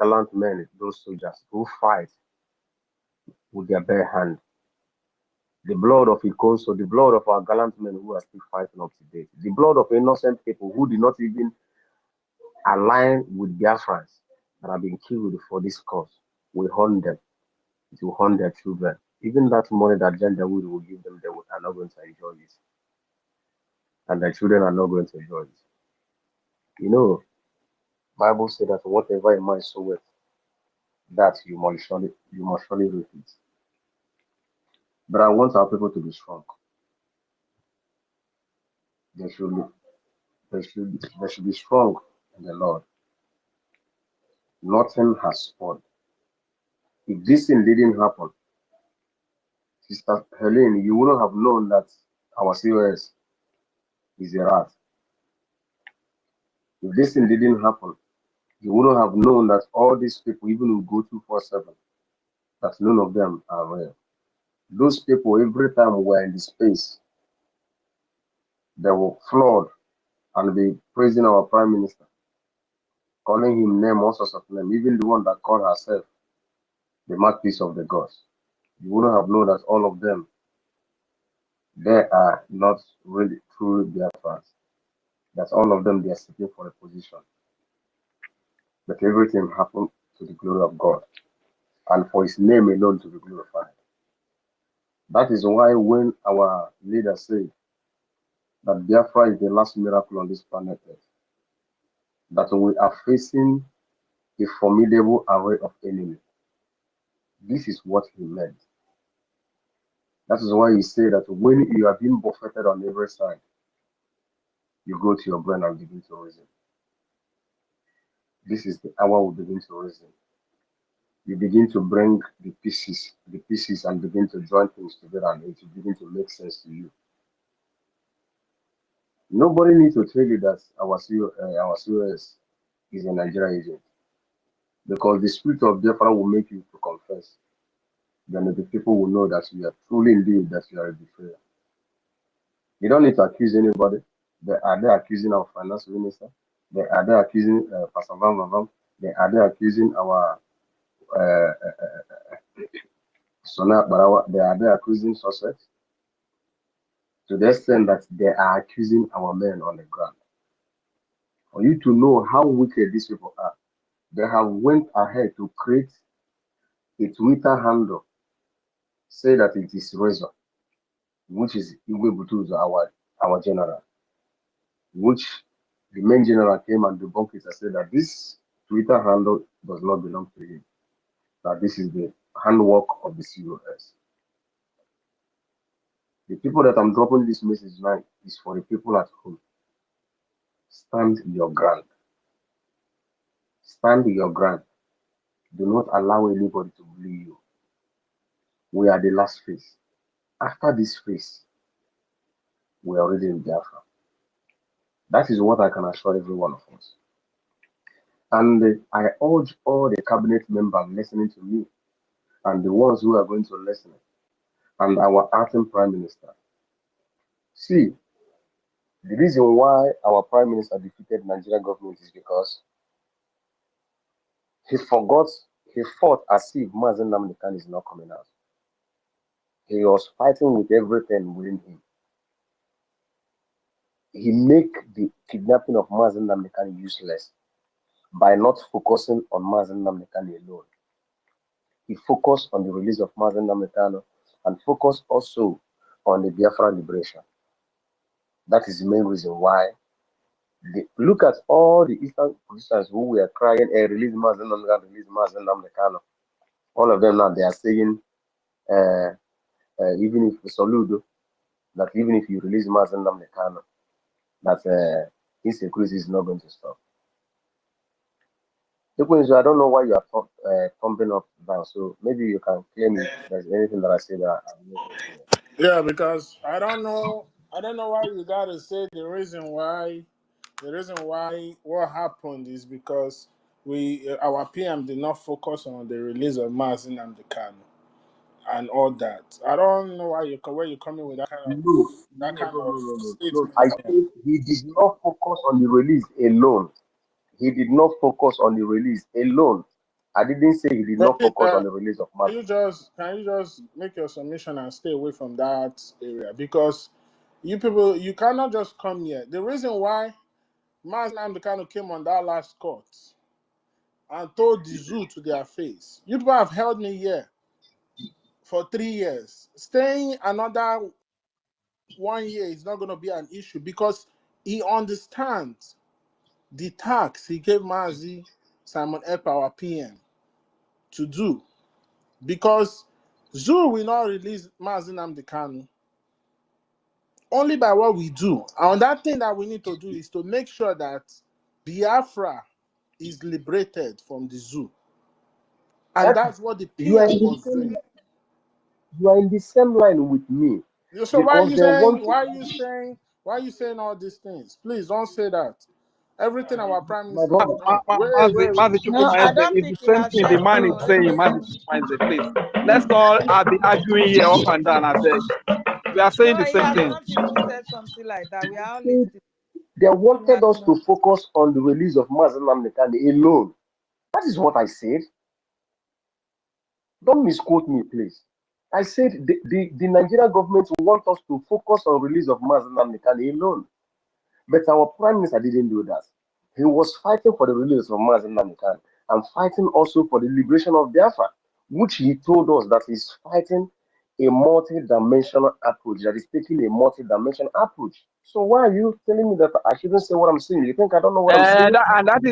gallant men, those soldiers who fight with their bare hand. The blood of EKOM, so the blood of our gallant men who are still fighting up to date. The blood of innocent people who did not even align with Biafrans that have been killed for this cause. We hunt them. It will hunt their children. Even that money that gender will give them, they are not going to enjoy it. And their children are not going to enjoy it. You know, Bible said that whatever a man soweth, that you must surely reap it. But I want our people to be strong. They should be strong in the Lord. Nothing has spoiled. If this thing didn't happen, Sister Helen, you wouldn't have known that our COS is a rat. If this thing didn't happen, you wouldn't have known that all these people, even who go 247, that none of them are real. Those people, every time we're in the space, they will flood and be praising our Prime Minister, calling him name, all sorts of names, even the one that called herself the mouthpiece of the gods. You wouldn't have known that all of them, they are not really true Biafrans. That all of them, they are seeking for a position. But everything happened to the glory of God and for his name alone to be glorified. That is why when our leader said that Biafra is the last miracle on this planet Earth, that we are facing a formidable array of enemies. This is what he meant. That is why he said that when you are being buffeted on every side, you go to your brain and begin to reason. This is the hour we begin to reason. You begin to bring the pieces and begin to join things together and it will begin to make sense to you. Nobody needs to tell you that our COS is a Nigerian agent. Because the spirit of Biafra will make you to confess. Then the people will know that you are truly indeed that you are a betrayer. You don't need to accuse anybody. They are there accusing our finance minister. They are there accusing Pastor Van Van. They are there accusing our Sona Barawa. They are there accusing Sussex. To the extent that they are accusing our men on the ground. For you to know how wicked these people are, they have went ahead to create a Twitter handle, say that it is Razor, which is Iwebutuzo, our general, which the main general came and debunked it and said that this Twitter handle does not belong to him, that this is the handwork of the COS. The people that I'm dropping this message now is for the people at home. Stand your ground. Stand your ground. Do not allow anybody to bully you. We are the last phase. After this phase, we are already in Biafra. That is what I can assure every one of us. And I urge all the cabinet members listening to me and the ones who are going to listen, and our acting Prime Minister. See, the reason why our Prime Minister defeated Nigerian government is because he fought as if Mazen Namdekan is not coming out. He was fighting with everything within him. He make the kidnapping of Mazen Namdekan useless by not focusing on Mazen Namdekan alone. He focused on the release of Mazen Namdekan and focused also on the Biafra liberation. That is the main reason why. Look at all the Eastern politicians who were crying, hey, release Mazen Namdekan, release Mazen Namdekan. All of them now, they are saying, even if Soludo, that even if you release Mazen Namdekan, that insecurity is not going to stop. I don't know why you are pumping up down, so maybe you can claim if there's anything that I say that I'm not clear. Yeah, because I don't know why you gotta say the reason why what happened is because our PM did not focus on the release of Mazen Namdekan and all that. I don't know why you're coming with that kind of statement. I think he did not focus on the release alone. He did not focus on the release alone. I didn't say he did But not please, focus on the release of can Mazi. you just make your submission and stay away from that area? Because you people, you cannot just come here. The reason why Mazi Nnamdi Kanu came on that last court and told the zoo to their face, you people have held me here for 3 years. Staying another 1 year is not going to be an issue because he understands the tax he gave Mazi Simon Ekpa, our PM, to do. Because zoo will not release Mazi Nnamdi Kanu only by what we do. And that thing that we need to do is to make sure that Biafra is liberated from the zoo. And that's what the You are PM in the must same, do. you are in the same line with me, So why are because you they saying, want to. why are you saying all these things? Please don't say that. Everything our prime My minister has brother, done. Wait. Mazi No, Chukwuma I Eze don't is the think he same has thing the said man is so. saying. Let Mazi me. Chukwuma Eze, please. Let's all be arguing here up and down. I beg. We are saying No, the he same has thing. not even said something like that. We are all said listening. they He wanted has us to not. focus on the release of Mazi Nnamdi Kanu alone. That is what I said. Don't misquote me, please. I said the Nigerian government want us to focus on release of Mazi Nnamdi Kanu alone. But our prime minister didn't do that. He was fighting for the release of Mazi Nnamdi Kanu and fighting also for the liberation of Biafra, which he told us that he's fighting a multi-dimensional approach, that is taking a multi-dimensional approach. So why are you telling me that I shouldn't say what I'm saying? You think I don't know what I'm saying?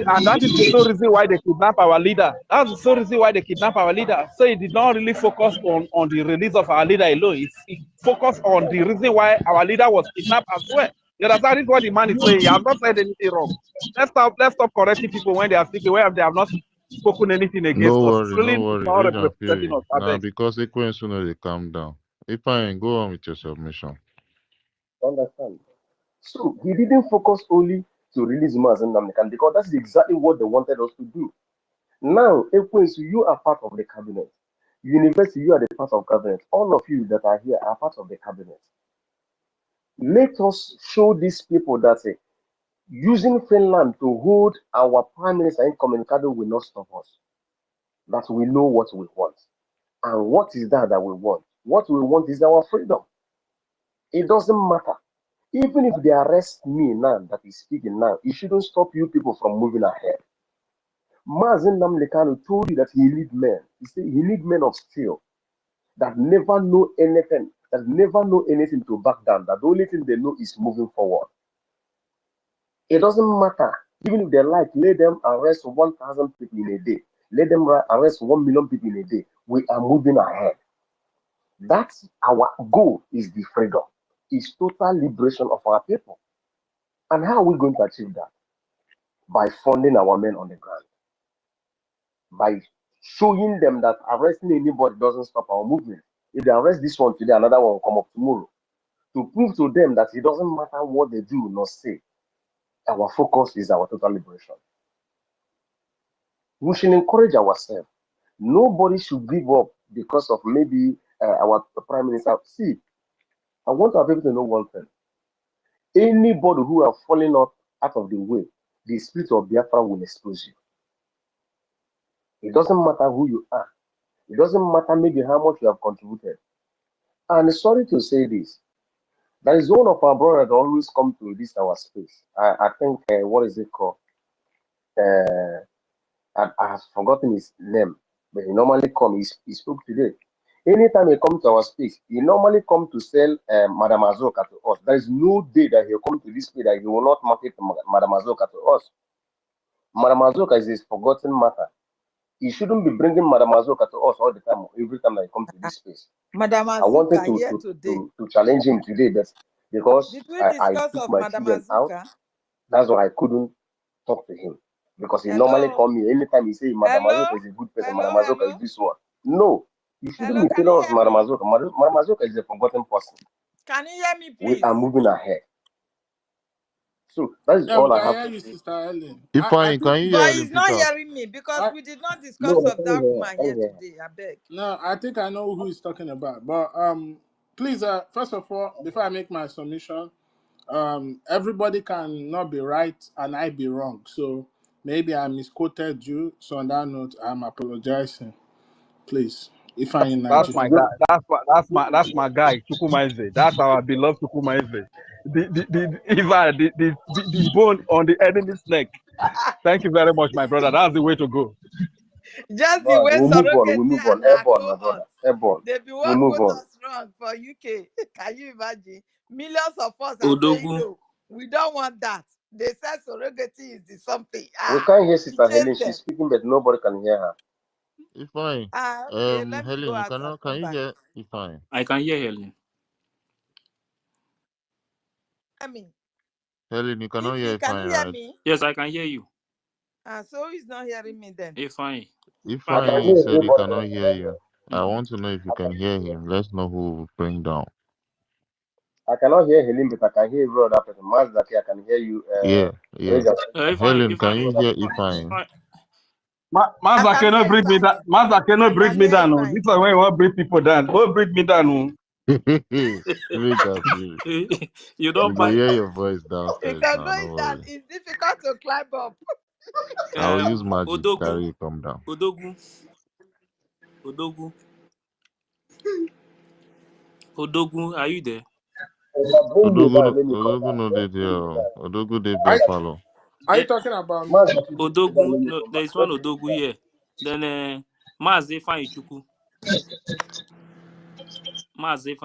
And that is the sole reason why they kidnap our leader. That's the sole reason why they kidnap our leader. So he did not really focus on the release of our leader alone. He focused on the reason why our leader was kidnapped as well. You understand? This is what the man is saying. He has not said anything wrong. Let's stop correcting people when they are speaking, where they have not spoken anything against No us. It's worry, really no worry. not Agent representing Fury. us. I Now beg. because Ekwen sooner they calm down. If I go on with your submission. Understand? So he didn't focus only to release Mazi Nnamdi Kanu because that's exactly what they wanted us to do. Now, Ekwensu, you are part of the cabinet. University, you are the part of cabinet. All of you that are here are part of the cabinet. Let us show these people that using Finland to hold our prime minister incommunicado will not stop us. That we know what we want. And what is that we want? What we want is our freedom. It doesn't matter. Even if they arrest me now, that is speaking now, it shouldn't stop you people from moving ahead. Mazi Nnamdi Kanu told you that he need men. He said he need men of steel that never know anything, that never know anything to back down, that the only thing they know is moving forward. It doesn't matter. Even if they like, let them arrest 1,000 people in a day. Let them arrest 1 million people in a day. We are moving ahead. That's our goal, is the freedom. Is total liberation of our people. And how are we going to achieve that? By funding our men on the ground. By showing them that arresting anybody doesn't stop our movement. If they arrest this one today, another one will come up tomorrow. To prove to them that it doesn't matter what they do nor say, our focus is our total liberation. We should encourage ourselves. Nobody should give up because of maybe our prime minister. See, I want our people to know one thing. Anybody who are falling out of the way, the spirit of Biafra will expose you. It doesn't matter who you are. It doesn't matter maybe how much you have contributed. And sorry to say this, there is one of our brothers that always come to this our space. I think what is it called? Uh, I have forgotten his name, but he normally come. He spoke today. Anytime he comes to our space, he normally come to sell Madam Azoka to us. There is no day that he'll come to this space that he will not market Madam Azoka to us. Madam Azoka is his forgotten matter. He shouldn't be bringing Madam Azoka to us all the time, every time that he comes to this space. Madam I wanted Azuka here today. to challenge him today, but because Did we I discuss took of my Madam children out, Azuka? that's why I couldn't talk to him. Because he normally Hello? call me anytime he say Madam Hello? Azoka is a good person, Madam Hello? Azoka is Hello? this one. No, you shouldn't Hello? be Can telling you us hear Madam me? Azoka. Madam Azoka is a forgotten person. Can you hear me, We are please? moving ahead. So that is Yeah, we all I can have hear to you, say. Sister Ellen. If I I think can you But hear him, he's not Peter? hearing me because I we did not discuss No, I of can't that hear. woman I here can't hear. today. I beg. no, I think I know who he's talking about. But please, first of all, before I make my submission, everybody can not be right and I be wrong. So Maybe I misquoted you. So on that note, I'm apologizing. Please, if I'm in That's my Nigeria. guy. That's my guy, Chukwumaize. That's our beloved Chukwumaize. The bone on the enemy's neck. Thank you very much, my brother. That's the way to go. Just the Man, way we move on. We surrogacy move on. and our Airborne, my brother. cohorts, Airborne. they be We what move put on. us wrong for UK. Can you imagine? Millions of us are saying Odogu. no. We don't want that. They said surrogacy is the something. We can't hear We Sister Helen. chase She's them. speaking, but nobody can hear her. Ifeanyi, Okay, let me go Helen, out and can come you back. hear Ifeanyi? I can hear Helen. Hear me. Helen, you cannot hear Ify, can you Ifeanyi, hear right? me? Yes, I can hear you. So he's not hearing me then. Fine. I can Ifeanyi hear said he everybody. cannot hear you. I Mm. want to know if you can hear him. Let's know who will bring down. I cannot hear Helen, but I can hear every other person. Mazaki, I can hear you. Yeah. Razor. Helen, can Fine. you hear Ifeanyi? I Master can cannot hear bring me down. Ify. Master I cannot bring can me hear down. Oh. Ify. This is when you want to bring people down. Don't bring me down. Oh. Make us feel. You We don't go buy. hear your voice You downstairs can now. go No in that. worry. It's difficult to climb up. I will use magic to Odogu. carry you come down. Odogu. Odogu, are you there? Bring me down. Let me come Odogu back. no dey Just bring me there. down. Odogu dey Are, Buffalo. are you Yeah. talking about me? Mazaki, bring me down. Odogu. Let me No, come there back. is one Just Odogu here. Then Mazi Ifeanyi Chuku. Mazaki,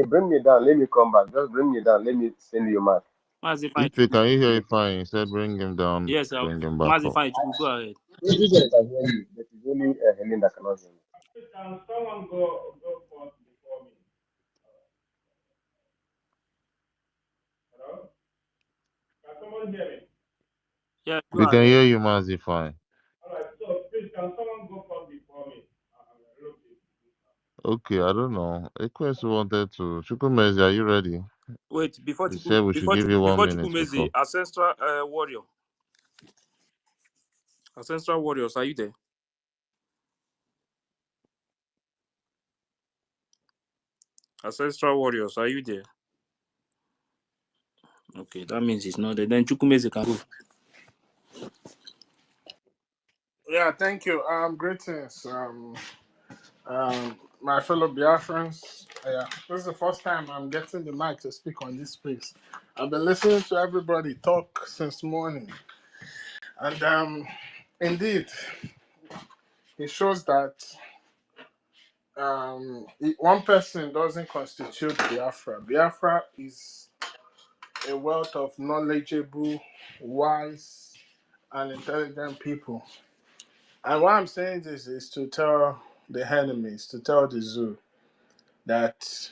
bring me down. Let me come back. Just bring me down. Let me send you a mark. Mazi Ifeanyi If you Chuku. can you hear Ifeanyi, he said bring him down, Yes, bring him back Mazi up. Ifeanyi Chuku. Go ahead. Everybody can hear you. But it's only Helen that cannot hear me. Can someone go first before me? Hello? Can someone hear me? Yeah, go We can ahead. hear you, Mazi Ifeanyi. All right. So please, can someone go first before me? Okay, I don't know. Equus wanted to. Chukwumezi, are you ready? Wait, He said we should give you 1 minute Chukwumezi, before. Ancestral Warrior. Ancestral Warriors, are you there? Ancestral Warriors, are you there? Okay, that means it's not there. Then Chukwumezi can go. Yeah, thank you. Greetings, my fellow Biafrans. Yeah, this is the first time I'm getting the mic to speak on this space. I've been listening to everybody talk since morning, and indeed, it shows that one person doesn't constitute Biafra. Biafra is a wealth of knowledgeable, wise, and intelligent people. And why I'm saying this is to tell the enemies, to tell the zoo that,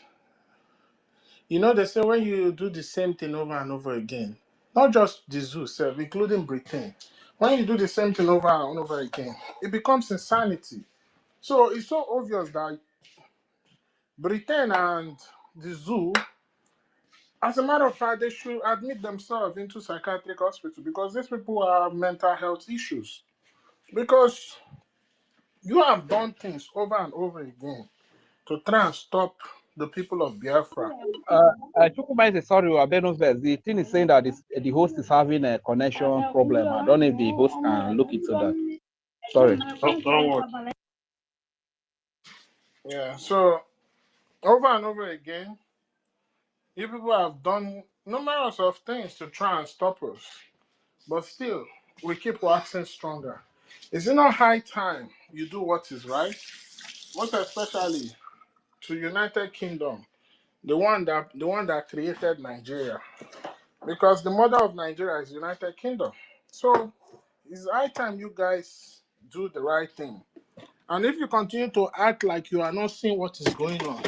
they say when you do the same thing over and over again, not just the zoo, self, including Britain, when you do the same thing over and over again, it becomes insanity. So it's so obvious that Britain and the zoo, as a matter of fact, they should admit themselves into psychiatric hospital because these people have mental health issues. Because you have done things over and over again to try and stop the people of Biafra. Chukwumaize, sorry, Abenovez. The thing is saying that the host is having a connection problem. I don't know if the host can look into that. Sorry. Oh, don't worry. Yeah, so over and over again, you people have done numerous of things to try and stop us. But still, we keep waxing stronger. Is it not high time you do what is right? Most especially to United Kingdom, the one that created Nigeria. Because the mother of Nigeria is United Kingdom. So it's high time you guys do the right thing. And if you continue to act like you are not seeing what is going on,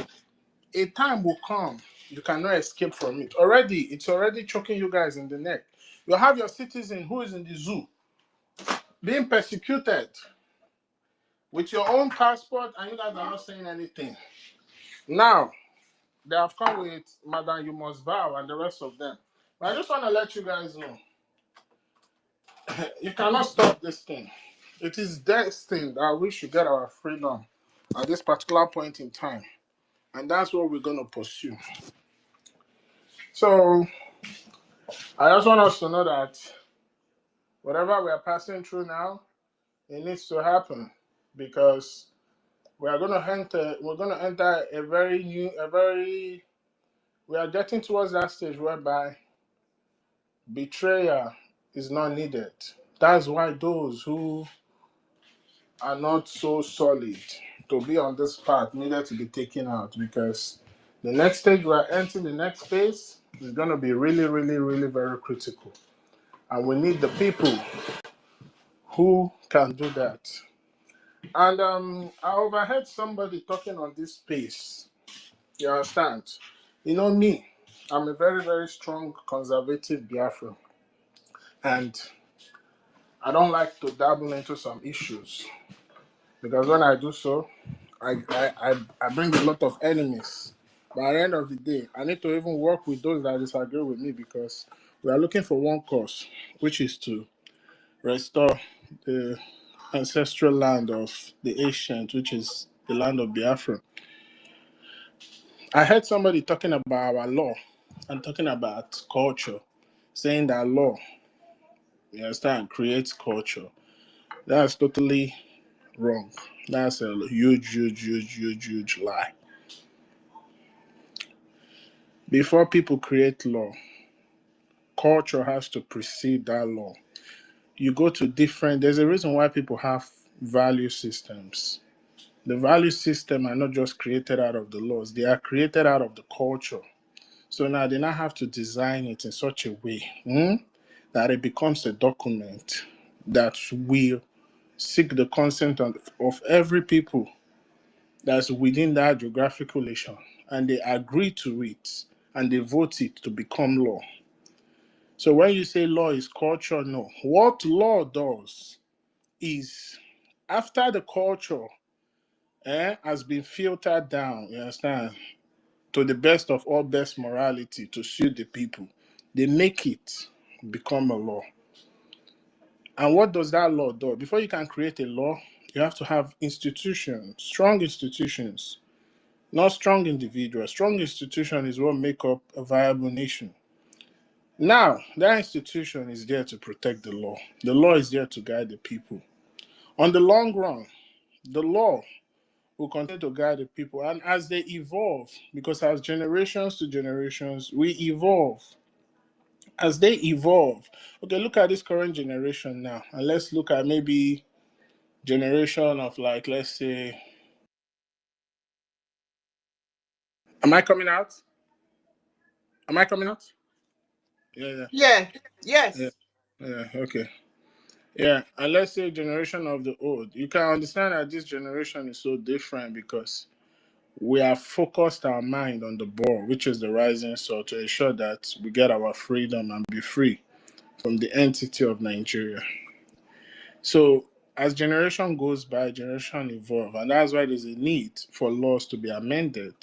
a time will come you cannot escape from it. It's already choking you guys in the neck. You have your citizen who is in the zoo being persecuted with your own passport, and you guys are not saying anything. Now, they have come with Madam You Must Bow and the rest of them. But I just want to let you guys know, you cannot stop this thing. It is destined that we should get our freedom at this particular point in time. And that's what we're going to pursue. So, I just want us to know that whatever we are passing through now, it needs to happen because we're going to enter we are getting towards that stage whereby betrayal is not needed. That's why those who are not so solid to be on this path needed to be taken out, because the next stage we are entering, the next phase, is going to be really, really, really very critical. And we need the people who can do that. And I overheard somebody talking on this space. You understand? You know me, I'm a very, very strong conservative Biafran. And I don't like to dabble into some issues, because when I do so, I bring a lot of enemies. But at the end of the day, I need to even work with those that disagree with me, because we are looking for one cause, which is to restore the ancestral land of the ancient, which is the land of Biafra. I heard somebody talking about our law and talking about culture, saying that law, you understand, creates culture. That's totally wrong. That's a huge, huge, huge, huge, huge lie. Before people create law, culture has to precede that law. You go to there's a reason why people have value systems. The value system are not just created out of the laws, they are created out of the culture. So now they now have to design it in such a way that it becomes a document that will seek the consent of every people that's within that geographical nation, and they agree to it and they vote it to become law. So when you say law is culture, no. What law does is, after the culture has been filtered down, you understand, to the best of all best morality to suit the people, they make it become a law. And what does that law do? Before you can create a law, you have to have institutions, strong institutions, not strong individuals. Strong institution is what make up a viable nation. Now, that institution is there to protect the law. The law is there to guide the people. On the long run, the law will continue to guide the people. And as they evolve, because as generations to generations, we evolve. As they evolve, okay, look at this current generation now. And let's look at maybe generation of, like, let's say, am I coming out? Am I coming out? Yeah, Yeah. yeah, Yes. yeah, okay. Yeah, and let's say generation of the old. You can understand that this generation is so different because we have focused our mind on the ball, which is the rising sun, to ensure that we get our freedom and be free from the entity of Nigeria. So as generation goes by, generation evolve, and that's why there's a need for laws to be amended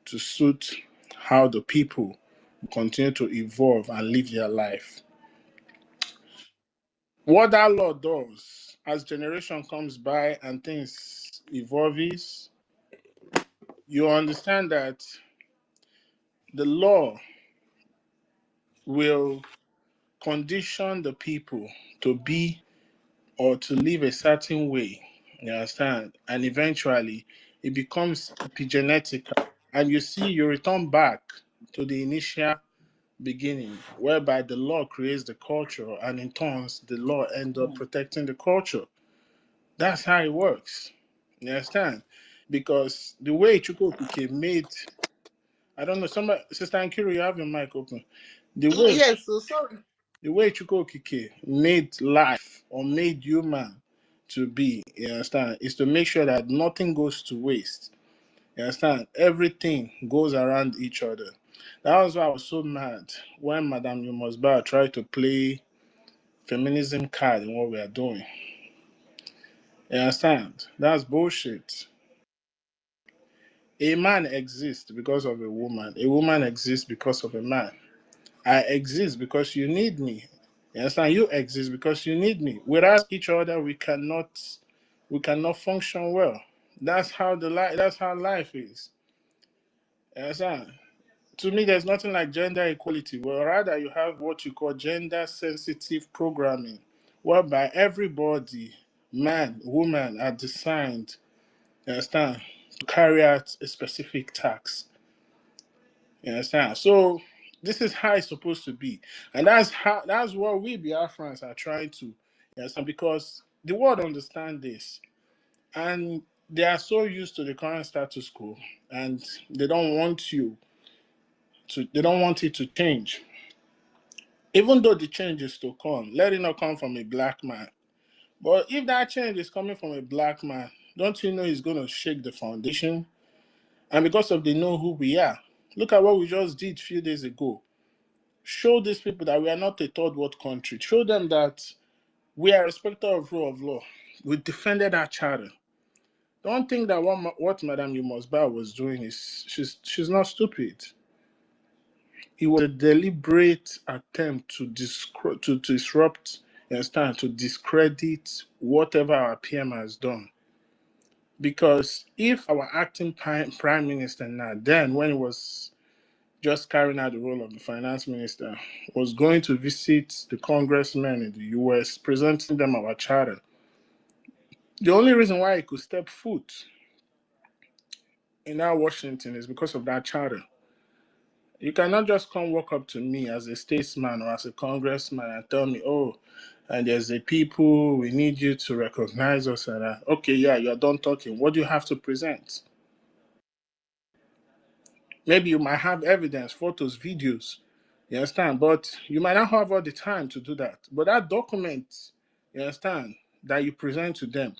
to suit how the people continue to evolve and live their life. What that law does, as generation comes by and things evolve, is you understand that the law will condition the people to be or to live a certain way. You understand? And eventually it becomes epigenetical. And you return back to the initial beginning, whereby the law creates the culture, and in turns, the law ends up protecting the culture. That's how it works. You understand? Because the way Chukwokike made, I don't know, somebody, Sister Ankiru, you have your mic open. The way Yes. So sorry. the way Chukwokike made life or made human to be, you understand, is to make sure that nothing goes to waste. You understand? Everything goes around each other. That was why I was so mad when Madame Yumusba tried to play feminism card in what we are doing. You understand? That's bullshit. A man exists because of a woman. A woman exists because of a man. I exist because you need me. You understand? You exist because you need me. Without each other, we cannot function well. That's how life is. You understand? To me, there's nothing like gender equality. Well, rather you have what you call gender sensitive programming, whereby everybody, man, woman, are designed, you understand, to carry out a specific task. You understand? So this is how it's supposed to be. And that's what we Biafrans are trying to, you understand, because the world understand this. And they are so used to the current status quo, and they don't want it to change. Even though the change is to come, let it not come from a black man. But if that change is coming from a black man, don't you know it's going to shake the foundation? And because of they know who we are, look at what we just did a few days ago. Show these people that we are not a third world country. Show them that we are respecters of rule of law. We defended our charter. Don't think that what Madame Yumusba was doing is she's not stupid. It was a deliberate attempt to disrupt, you understand, to discredit whatever our PM has done. Because if our acting prime minister now, then when he was just carrying out the role of the finance minister, was going to visit the congressmen in the US, presenting them our charter, the only reason why he could step foot in our Washington is because of that charter. You cannot just come walk up to me as a statesman or as a congressman and tell me, oh, and there's a people, we need you to recognize us. And okay, yeah, you're done talking. What do you have to present? Maybe you might have evidence, photos, videos, you understand? But you might not have all the time to do that. But that document, you understand, that you present to them,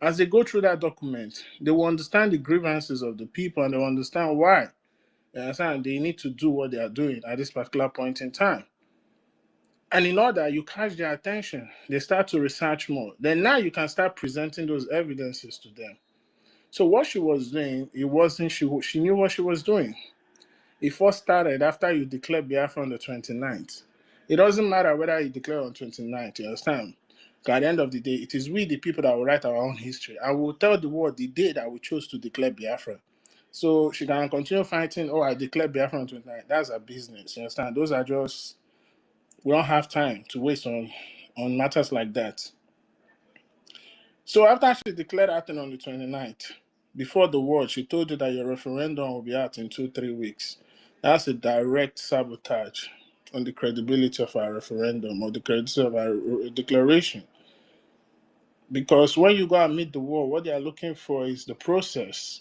as they go through that document, they will understand the grievances of the people and they will understand why. You understand? They need to do what they are doing at this particular point in time. And in order you catch their attention, they start to research more. Then now you can start presenting those evidences to them. So what she was doing, it wasn't she knew what she was doing. It first started after you declare Biafra on the 29th. It doesn't matter whether you declare on 29th, you understand? Because at the end of the day, it is we, the people, that will write our own history. I will tell the world the day that we chose to declare Biafra. So she can continue fighting, oh, I declare Biafra on 29th. That's her business, you understand? Those are just, we don't have time to waste on matters like that. So after she declared that thing on the 29th, before the war, she told you that your referendum will be out in 2-3 weeks. That's a direct sabotage on the credibility of our referendum or the credibility of our declaration. Because when you go and meet the world, what they are looking for is the process.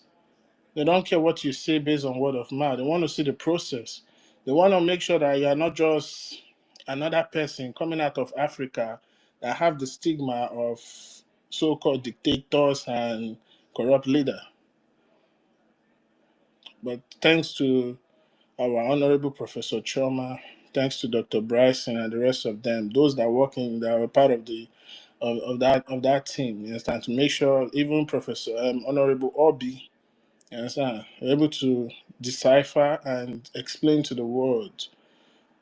They don't care what you say based on word of mouth. They want to see the process. They want to make sure that you are not just another person coming out of Africa that have the stigma of so-called dictators and corrupt leader. But thanks to our Honorable Professor Choma, thanks to Dr. Bryson and the rest of them, those that are working, that are part of the of that team, you understand, to make sure even Professor Honorable Obi, you understand, able to decipher and explain to the world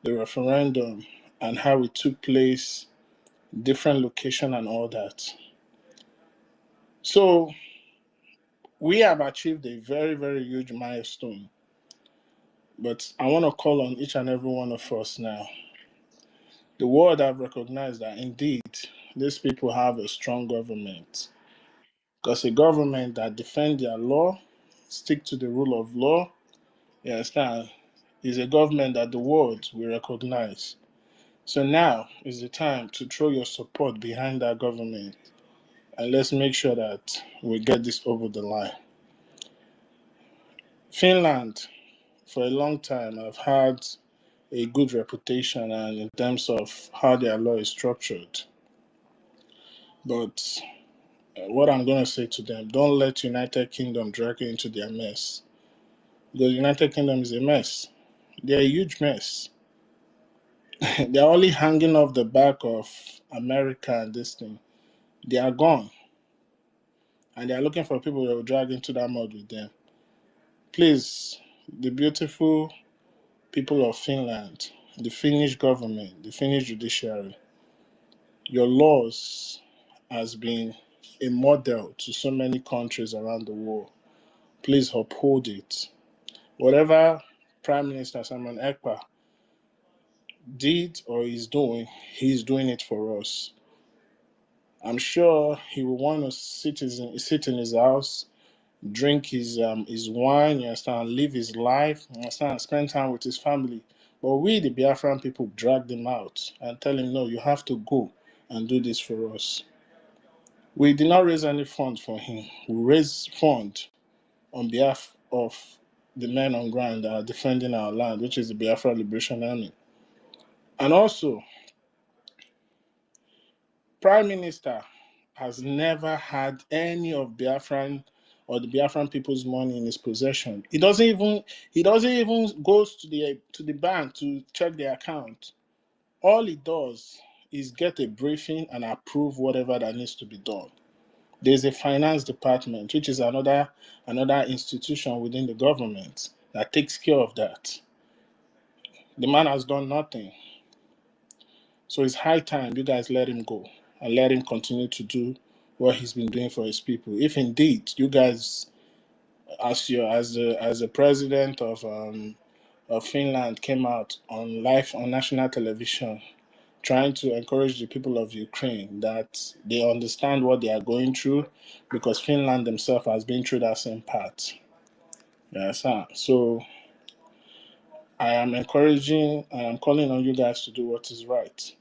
the referendum and how it took place, different location and all that. So we have achieved a very, very huge milestone. But I want to call on each and every one of us now. The world have recognized that indeed these people have a strong government. Because a government that defends their law, stick to the rule of law, you understand, is a government that the world will recognize. So now is the time to throw your support behind that government, and let's make sure that we get this over the line. Finland, for a long time, have had a good reputation and in terms of how their law is structured. But what I'm going to say to them, don't let United Kingdom drag you into their mess. Because United Kingdom is a mess. They're a huge mess. They're only hanging off the back of America and this thing. They are gone. And they are looking for people that will drag into that mud with them. Please, the beautiful people of Finland, the Finnish government, the Finnish judiciary, your laws has been a model to so many countries around the world. Please uphold it. Whatever Prime Minister Simon Ekpa did or is doing, he's doing it for us. I'm sure he will want to sit in his house, drink his wine, you understand, live his life, you understand, spend time with his family. But we, the Biafran people, dragged him out and tell him, no, you have to go and do this for us. We did not raise any funds for him. We raised funds on behalf of the men on ground that are defending our land, which is the Biafra Liberation Army. And also, Prime Minister has never had any of Biafran or the Biafran people's money in his possession. He doesn't even go to the bank to check the account. All he does is get a briefing and approve whatever that needs to be done. There's a finance department, which is another institution within the government that takes care of that. The man has done nothing. So it's high time you guys let him go and let him continue to do what he's been doing for his people. If indeed you guys, as the president of Finland, came out on live on national television trying to encourage the people of Ukraine that they understand what they are going through, because Finland themselves has been through that same path. Yes, sir. So I am calling on you guys to do what is right.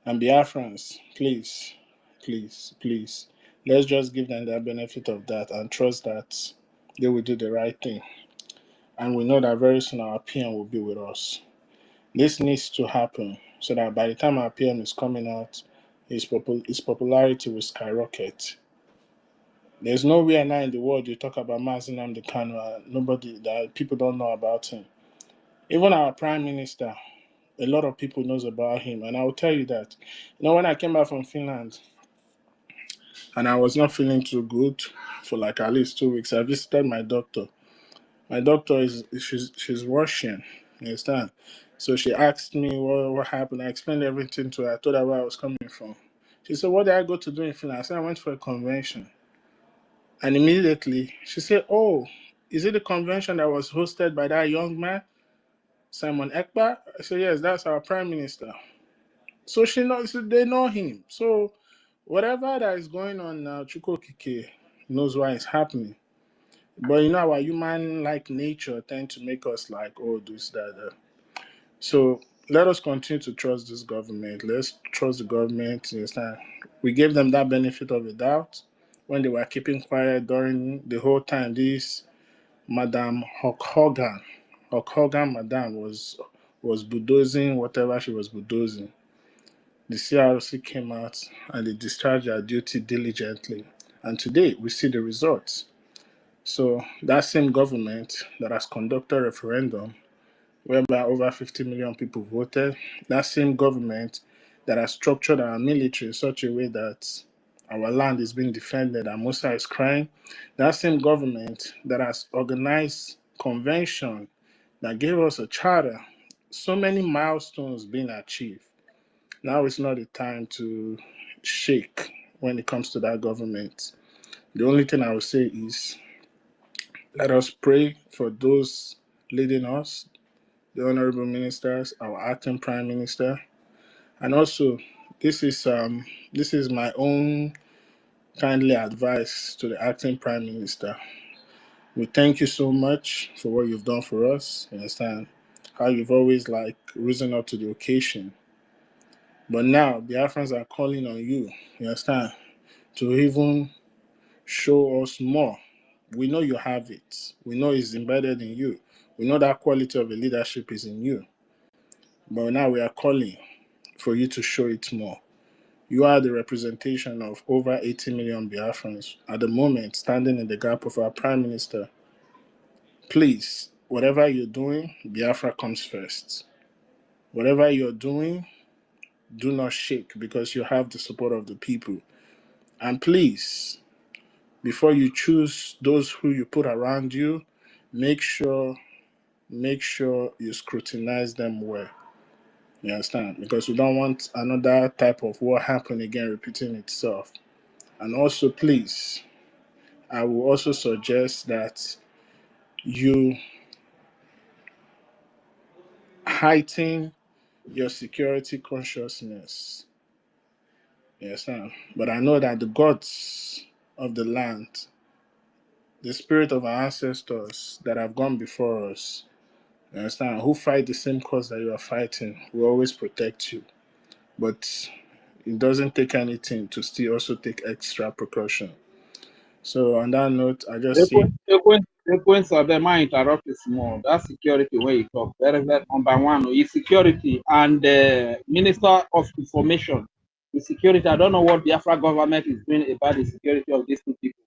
And Biafrans, please, please, please, let's just give them the benefit of that and trust that they will do the right thing. And we know that very soon our PM will be with us. This needs to happen so that by the time our PM is coming out, his popularity will skyrocket. There's nowhere now in the world you talk about Mazi Nnamdi Kanu, nobody, that people don't know about him. Even our Prime Minister, a lot of people knows about him. And I will tell you that, when I came back from Finland and I was not feeling too good for like at least 2 weeks, I visited my doctor. My doctor she's Russian, you understand? So she asked me what happened. I explained everything to her. I told her where I was coming from. She said, what did I go to do in Finland? I said, I went for a convention. And immediately she said, oh, is it the convention that was hosted by that young man, Simon Ekpa? I said, yes, that's our prime minister. So they know him. So whatever that is going on now, Chukwokike knows why it's happening. But our human-like nature tend to make us like, oh, this, that. So let us continue to trust this government. Let's trust the government. Understand? We gave them that benefit of the doubt when they were keeping quiet during the whole time. This Madam Hogan Madam was bulldozing whatever she was bulldozing. The CRC came out and they discharged their duty diligently. And today we see the results. So that same government that has conducted a referendum whereby over 50 million people voted, that same government that has structured our military in such a way that our land is being defended and Musa is crying, that same government that has organized convention that gave us a charter, so many milestones being achieved. Now it's not the time to shake when it comes to that government. The only thing I would say is let us pray for those leading us, the honorable ministers, our acting prime minister, and also this is my own kindly advice to the acting prime minister. We thank you so much for what you've done for us. You understand how you've always risen up to the occasion. But now Biafrans are calling on you. You understand, to even show us more. We know you have it. We know it's embedded in you. We know that quality of the leadership is in you. But now we are calling for you to show it more. You are the representation of over 80 million Biafrans at the moment, standing in the gap of our Prime Minister. Please, whatever you're doing, Biafra comes first. Whatever you're doing, do not shake because you have the support of the people. And please, before you choose those who you put around you, make sure you scrutinize them well. You understand? Because we don't want another type of what happened again repeating itself. And also, please, I will also suggest that you heighten your security consciousness. You understand? But I know that the gods of the land, the spirit of our ancestors that have gone before us, you understand, who fight the same cause that you are fighting, will always protect you. But it doesn't take anything to still also take extra precaution. So on that note, I just see. Sequence of them might interrupt is small. That's security where you talk. There is that number one is security and the Minister of Information. The security, I don't know what Biafra government is doing about the security of these two people.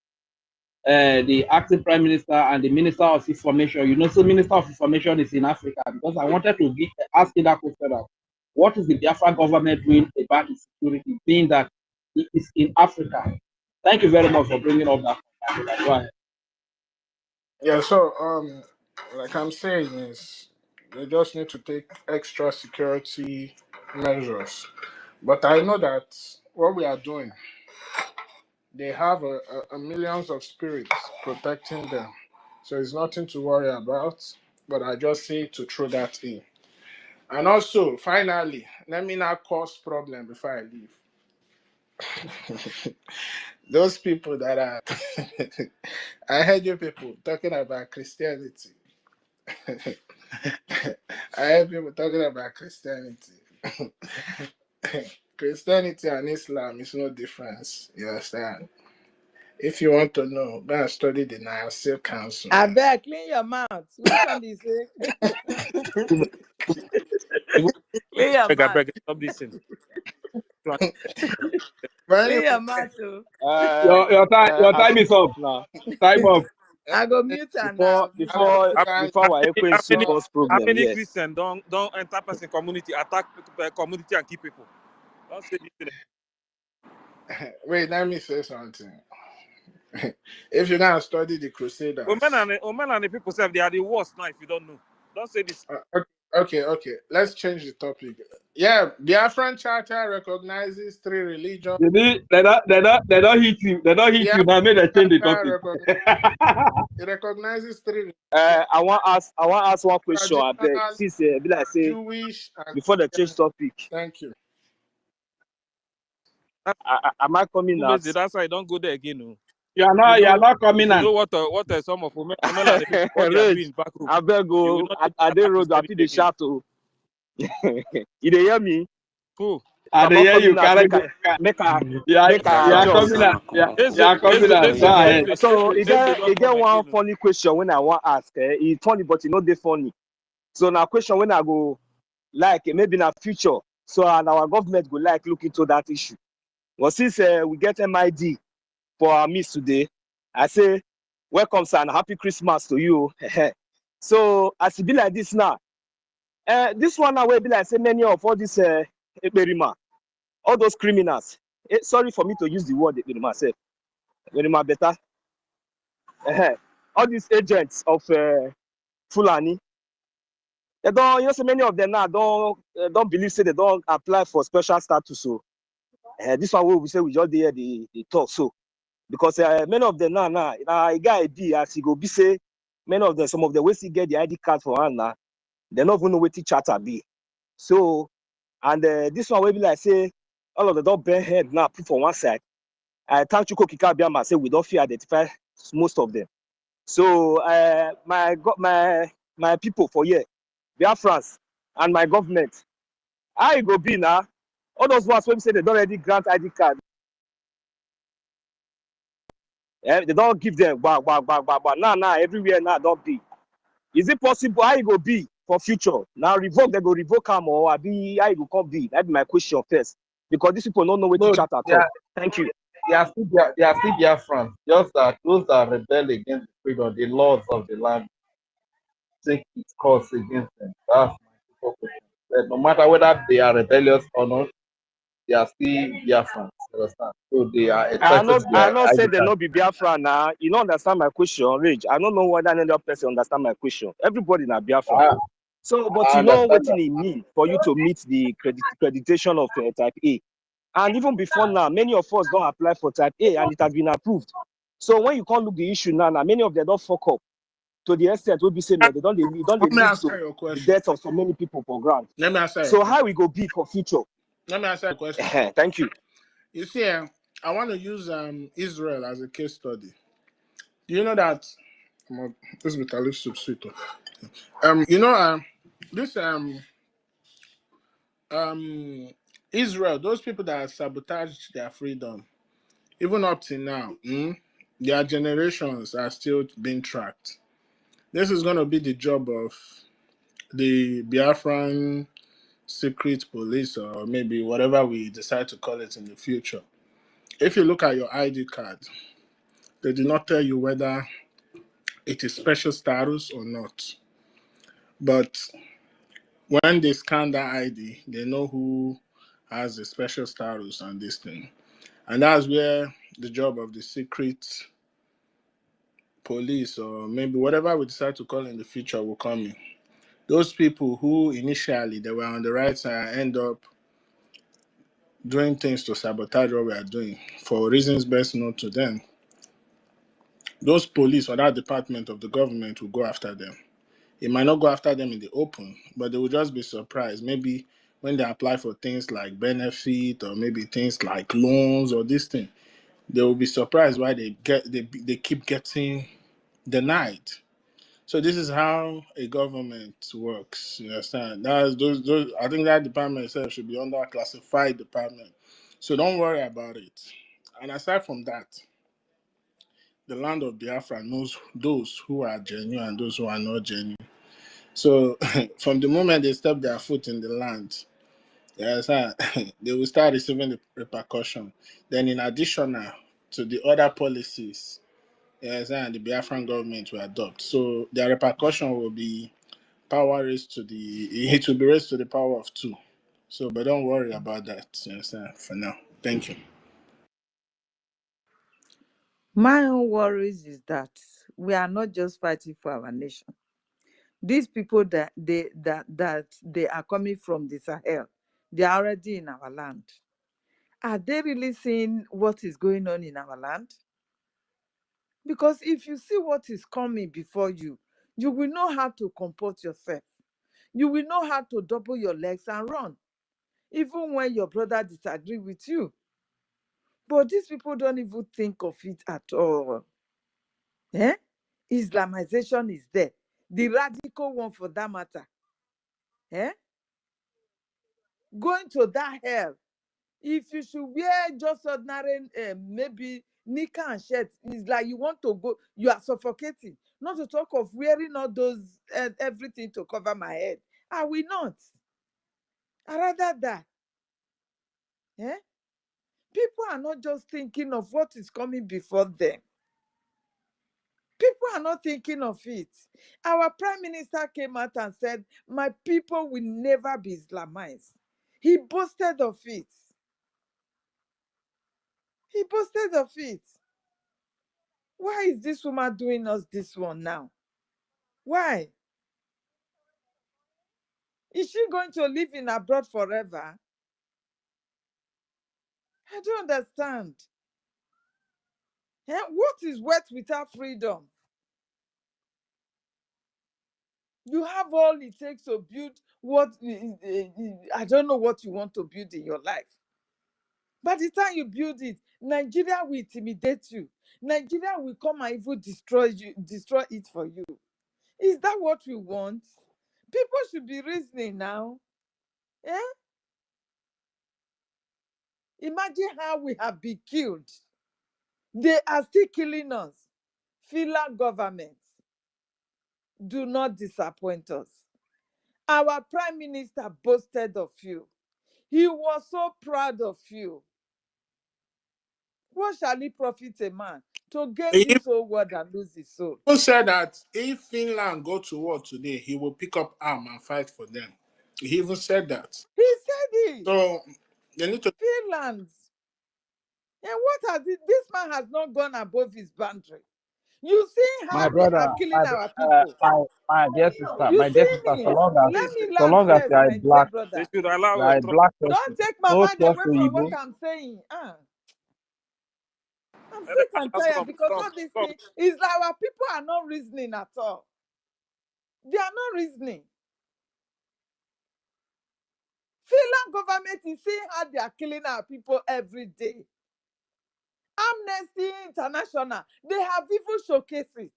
The acting Prime Minister and the Minister of Information. You know, so Minister of Information is in Africa because I wanted to ask you that question out. What is the Biafra government doing about the security, being that it is in Africa? Thank you very much for bringing up that. Go ahead. Yeah, so like I'm saying is they just need to take extra security measures. But I know that what we are doing, they have a millions of spirits protecting them. So it's nothing to worry about. But I just say to throw that in. And also, finally, let me not cause problem before I leave. Those people that are I heard you people talking about Christianity. I heard people talking about Christianity. Christianity and Islam is no difference. You understand? If you want to know, go and study the Nicene Council. I beg, clean your mouth. Which one do you say? Clean your mouth. Stop listening. But Clean anyway, your mouth, too. Your time is up. Now, Time up. I go mute and before now. our equation cause How problem, many yes. Christians don't enter person community, attack community and kill people? Don't say this thing. wait, let me say something. If you're gonna study the Crusaders, Women and the people say they are the worst now. If you don't know, don't say this. okay. Let's change the topic. Yeah, Biafran Charter recognizes 3 religions. They don't hit you. They don't hit you. Now make them change the topic. It recognizes 3 I want ask one question. I beg. traditional, Since be like say Jewish, and before the change topic, thank you. am I coming out? That's why I don't go there again. No. You are not coming You out. know what some of women and the people what they are doing back room. I beg go. I dey road. I feel the shout. You dey hear me? Cool. I dey hear you. Make a You are coming out. You are coming out. Go ahead. So you get one funny question when I want ask. It's funny, but it's not that funny. So now question when I go like maybe in the future. So and our government go like look into that issue. Well, since we get MID for our meet today, I say welcome sir and happy Christmas to you. So as it be like this now, this one now will be like say many of all this Eberima, all those criminals. Sorry for me to use the word Eberima myself. Eberima better. All these agents of Fulani. They don't, you know, so many of them now don't believe say they don't apply for special status. So this one we say we just hear the talk. So because many of them now a guy be as he go be say many of them, some of the ways he get the ID card for hand now, they don't even know what the charter be. So and this one will be like say all of them don't bend head now put for one side. I thank you Kika say we don't fear identify most of them. So my people for here, Biafrans and my government, how it go be now? All those ones when say they don't already grant ID card. They don't give them now everywhere now don't be. Is it possible how it go be for future? Now revoke, they go revoke them or how it go come be? That's my question first. Because these people don't know what to chat at all. Thank you. They are still Biafrans. Just that those that rebel against the freedom, the laws of the land, take its course against them. That's my question. But no matter whether they are rebellious or not, they are still Biafrans. Understand? So they are entitled to I not say they not be Biafra now. You don't understand my question, Rage. I don't know whether any other person understand my question. Everybody na Biafra. So, but you know what it mean for you to meet the accreditation of type A. And even before now, many of us don't apply for type A and it has been approved. So when you can't look the issue now, many of them don't fuck up to the extent will be saying they don't lead to the death of so many people for ground. Let me answer. So how we go be for future? Let me answer a question. Thank you. You see, I want to use Israel as a case study. Do you know that? This bitter leaf soup sweet. You know, this Israel, those people that sabotaged their freedom, even up to now, their generations are still being tracked. This is going to be the job of the Biafran secret police, or maybe whatever we decide to call it in the future. If you look at your ID card, they do not tell you whether it is special status or not. But when they scan that ID, they know who has the special status on this thing. And that's where the job of the secret police, or maybe whatever we decide to call in the future, will come in. Those people who initially they were on the right side end up doing things to sabotage what we are doing for reasons best known to them. Those police or that department of the government will go after them. It might not go after them in the open, but they will just be surprised. Maybe when they apply for things like benefit, or maybe things like loans or this thing, they will be surprised why they keep getting denied. So this is how a government works. You understand? That's those. I think that department itself should be under a classified department. So don't worry about it. And aside from that, the land of Biafra knows those who are genuine and those who are not genuine. So from the moment they step their foot in the land, yes, they will start receiving the repercussion. Then in addition to the other policies, yes, and the Biafran government will adopt. So their repercussion will be power raised to it will be raised to the power of 2. So but don't worry about that, yes, for now. Thank you. My own worries is that we are not just fighting for our nation. These people that they are coming from the Sahel, they are already in our land. Are they really seeing what is going on in our land? Because if you see what is coming before you, you will know how to comport yourself. You will know how to double your legs and run, even when your brother disagree with you. But these people don't even think of it at all. Islamization is there. The radical one for that matter. Going to that hell. If you should wear just ordinary, maybe knicker and shirt, it's like you want to go, you are suffocating. Not to talk of wearing all those, everything to cover my head. I will not. I rather die. People are not just thinking of what is coming before them. People are not thinking of it. Our prime minister came out and said, my people will never be Islamized. He boasted of it. He boasted of it. Why is this woman doing us this one now? Why? Is she going to live in abroad forever? I don't understand. What is wealth without freedom? You have all it takes to build what, I don't know what you want to build in your life. By the time you build it, Nigeria will intimidate you. Nigeria will come and even destroy it for you. Is that what we want? People should be reasoning now. Imagine how we have been killed. They are still killing us. Filler government, do not disappoint us. Our prime minister boasted of you. He was so proud of you. What shall it profit a man to gain He this whole world and lose his soul? even said that if Finland go to war today, he will pick up arm and fight for them. He even said that. He said it. So they need to. Finland. And what has it? This man has not gone above his boundary. You see My how they brother, are killing our people. my dear sister, You so see it. long Let as me so land long as first, you are a my dear black, They brother. should allow you are a Trump. black Don't person, take my no mind trust away to from what Igbo. I'm saying. I'm Let them sick and allow tired Trump. because all these things is like our people are not reasoning at all. They are not reasoning. Finland government is seeing how they are killing our people every day. Amnesty International, they have even showcased it.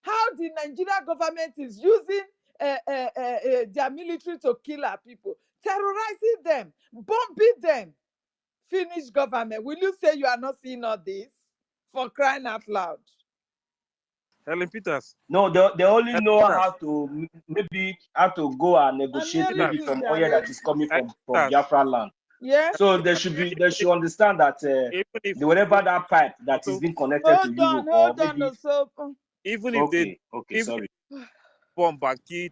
How the Nigerian government is using their military to kill our people, terrorizing them, bombing them. Finnish government, will you say you are not seeing all this? For crying out loud. Helen Peters. No, they only Helen know Peters. how to maybe how to go and negotiate maybe some oil that is coming from Biafra land. Yeah. So they should understand that whenever that pipe that is being connected to Europe, hold on, so even if they sorry, bomb and kill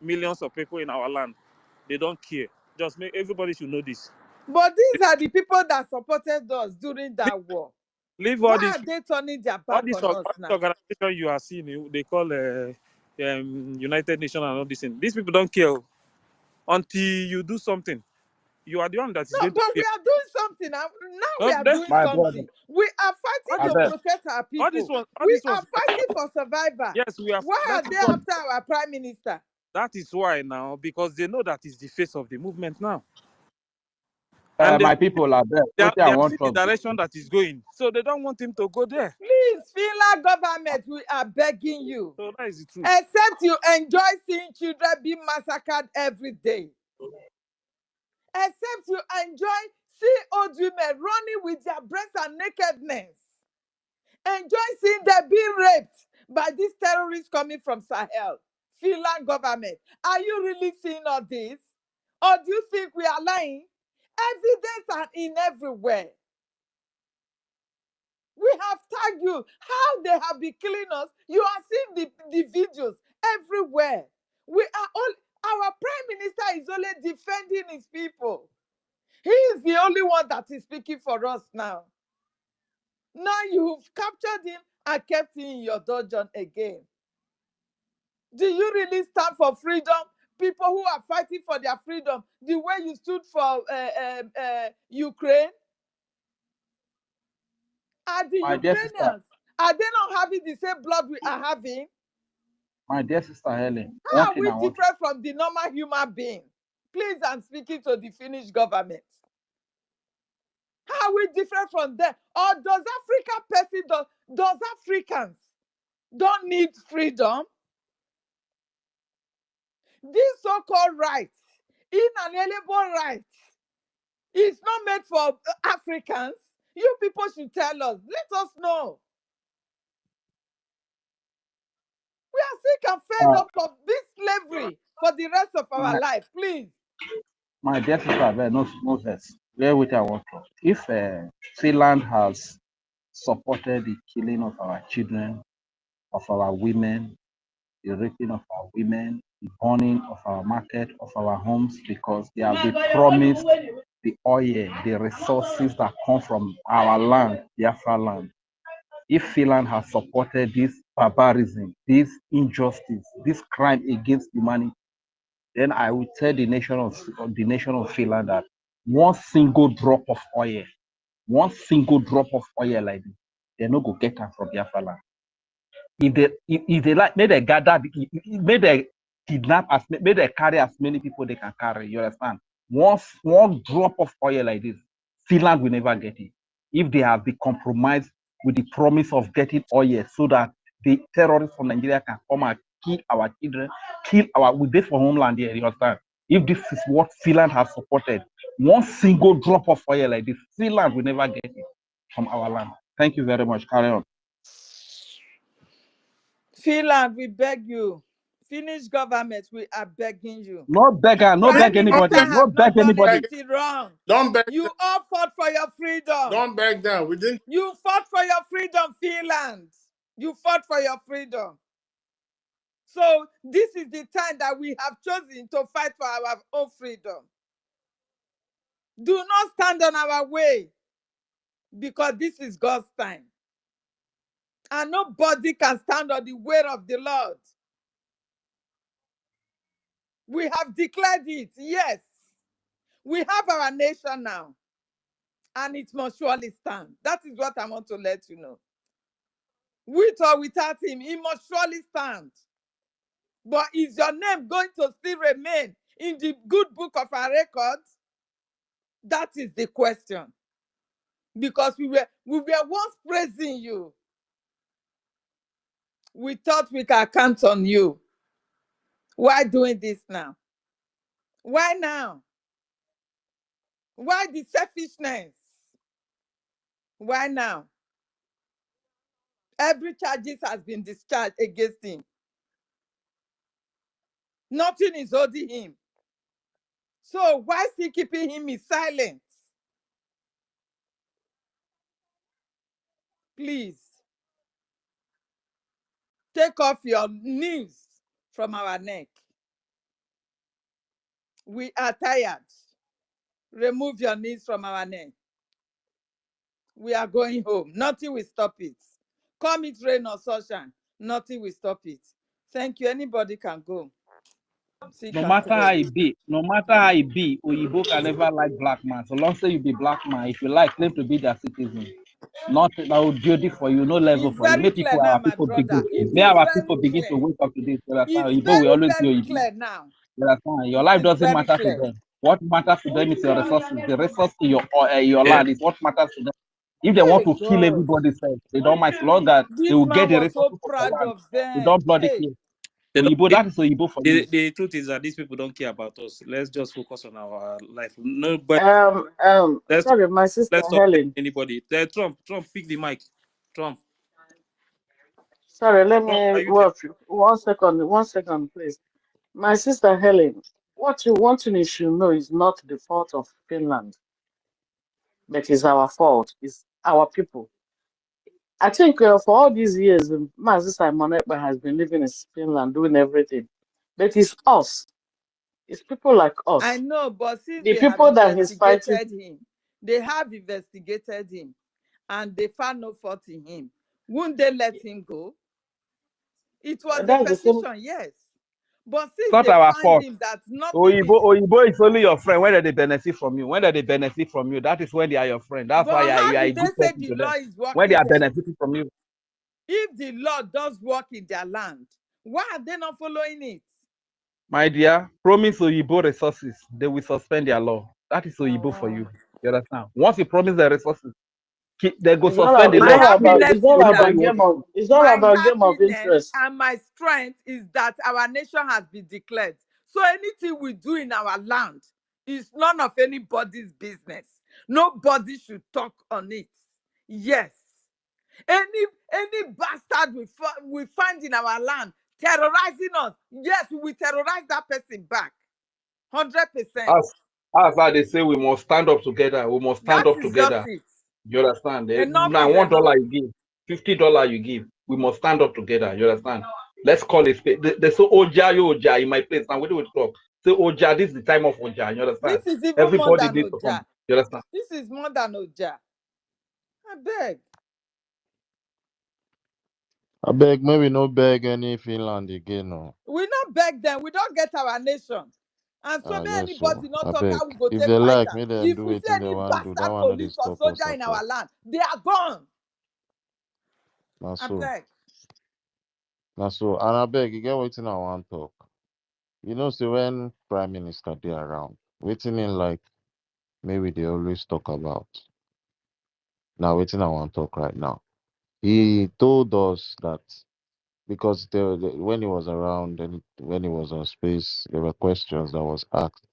millions of people in our land, they don't care. Just make everybody should know this. But these are the people that supported us during that war. Leave all Why this. are they turning their back on us now? Organization you are seeing, they call United Nations and all this thing. These people don't care until you do something. You are the one that is going to but we are doing something now. We are doing something. We are fighting to protect our people. We are fighting for survival. Yes, we are. Why are they after our prime minister? That is why now, because they know that is the face of the movement now. And my people are there. They are seeing the direction that is going, so they don't want him to go there. Please, Finland government, we are begging you. So that is the truth. Except you enjoy seeing children being massacred every day. Except you enjoy seeing old women running with their breasts and nakedness. Enjoy seeing them being raped by these terrorists coming from Sahel. Finland government, are you really seeing all this? Or do you think we are lying? Evidence are in everywhere. We have tagged you. How they have been killing us. You are seeing the videos everywhere. We are all, our prime minister is only defending his people. He is the only one that is speaking for us now. Now you've captured him and kept him in your dungeon again. Do you really stand for freedom? People who are fighting for their freedom, the way you stood for Ukraine? Are the Ukrainians, are they not having the same blood we are having? My dear sister Helen, how are we different from the normal human being? Please, I'm speaking to the Finnish government. How are we different from them? Or does Africans don't need freedom? This so-called rights, inalienable rights, is not made for Africans. You people should tell us. Let us know. We are sick and fed up of this slavery for the rest of our life. Please. My dear sister, no verse. Where would I want to? If Finland has supported the killing of our children, of our women, the raping of our women, the burning of our market, of our homes, because they have been promised the oil, the resources that come from our land, Biafra land. If Finland has supported this barbarism, this injustice, this crime against humanity, then I will tell the nation of Finland that one single drop of oil like this, they no go get am from Biafra land. If they like, may they gather, may they kidnap as, may they carry as many people they can carry. You understand? One drop of oil like this, Finland will never get it. If they have been compromised with the promise of getting oil, so that the terrorists from Nigeria can come and kill our children, we did for homeland here. You understand? If this is what Finland has supported, one single drop of oil like this, Finland will never get it from our land. Thank you very much. Carry on. Finland, we beg you. Finnish government, we are begging you. Not beg anybody. Not beg anybody. Wrong. Don't beg. You all fought for your freedom. Don't beg them. We didn't. You fought for your freedom, Finland. You fought for your freedom. So this is the time that we have chosen to fight for our own freedom. Do not stand on our way, because this is God's time. And nobody can stand on the way of the Lord. We have declared it, yes. We have our nation now. And it must surely stand. That is what I want to let you know. With or without him, he must surely stand. But is your name going to still remain in the good book of our records? That is the question. Because we were once praising you. We thought we could count on you. Why doing this now? Why now? Why the selfishness? Why now? Every charges has been discharged against him. Nothing is holding him. So why is he keeping him in silence? Please, take off your knees from our neck. We are tired. Remove your knees from our neck. We are going home. Nothing will stop it. Come it rain or sunshine, nothing will stop it. Thank you. Anybody can go. No matter how it be, Oyibo can never like black man. So long as you be black man, if you like, claim to be their citizen. Not now duty for you, no level It's for you. very Make clear people, now, our my people brother. begin. It May is our very people begin to clear. wake up to this. You understand? It's Oyibo will very, always be very Oyibo. clear now. You understand? Your It life is doesn't very matter to clear. them. What matters to them is your resources. The resource in your Yeah. land is what matters to them. If they want Hey, to kill God. everybody, they don't mind. So long as they This will get man the was resources so from the proud land, of they them. don't bloody Hey, kill. They don't, Oyibo, that is Oyibo for you. the truth is that these people don't care about us. Let's just focus on our life. No, but let's Sorry, my sister let's stop blaming Helen. anybody. Trump, pick the mic. Trump, Sorry, let Trump, me are you there? well, 1 second, please. My sister Helen, what you one thing you should know is not the fault of Finland, but it's our fault. It's our people. I think for all these years, my sister Monekba has been living in Finland, doing everything, but it's us. It's people like I us, know, but since the they have people that he's fighting. investigated him, they have investigated him and they found no fault in him. Wouldn't they let him go? It was a That's the same. petition, yes. But It's since not they our find fault. him that nothing is. Oyibo is only your friend when they benefit from you. When they benefit from you, that is when they are your friend. That's why But you how are a did they good say person the to them. law is When they working are there? benefiting from you. If the law does work in their land, why are they not following it? My dear, promise Oyibo resources, they will suspend their law. That is Oyibo for you. Oh. You understand? Once you promise the resources, they go It's not. suspend the It's My law. not about. happiness It's is not Anybody that about wants game of. It's not my about game of happiness interest. and my strength is that our nation has been declared. So anything we do in our land is none of anybody's business. Nobody should talk on it. Yes. Any bastard we find in our land terrorizing us, yes, we will terrorize that person back. 100%. as they say, we must stand up together. We must stand That up is just together. it. You understand? Enough Now is enough. $1 you give, $50 you give. We must stand up together. You understand? Let's call it. They say Oja, you Oja in my place. Now we do it talk. Say Oja, this is the time of Oja. You understand? This is even more Everybody than needs to come. Oja. You understand? This is more than Oja. I beg. I beg, maybe no beg any Finland again, no. We not beg them. We don't get our nation. And so may Yes, so anybody not I talk beg. how we go If take they fight like, am. me them If do we it see in they any want do. That bastard one not they police or stop us soldier at in our all. land, they are gone. Now I so. beg. Now so. And I beg, you get waiting I want talk. You know, see when Prime Minister they around, waiting in like maybe they always talk about. Now waiting I want talk right now. He told us that because when he was around and when he was on space, there were questions that was asked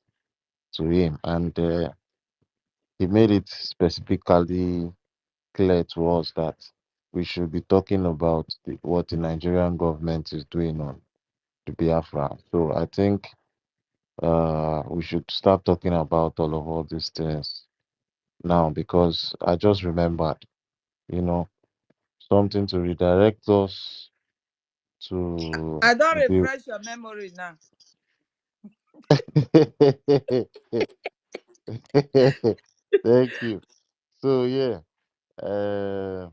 to him, and he made it specifically clear to us that we should be talking about what the Nigerian government is doing on the Biafra. So I think we should start talking about all these things now because I just remembered, you know, something to redirect us to I don't the. refresh your memory now. Thank you. So yeah, now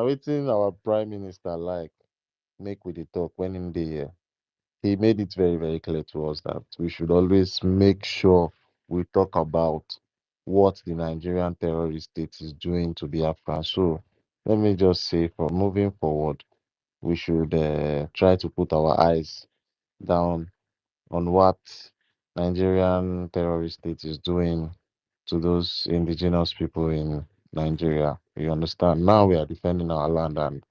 waiting our prime minister like make with the talk when in the year. He made it very, very clear to us that we should always make sure we talk about what the Nigerian terrorist state is doing to Biafra. So let me just say, for moving forward, we should try to put our eyes down on what Nigerian terrorist state is doing to those indigenous people in Nigeria. You understand? Now we are defending our land and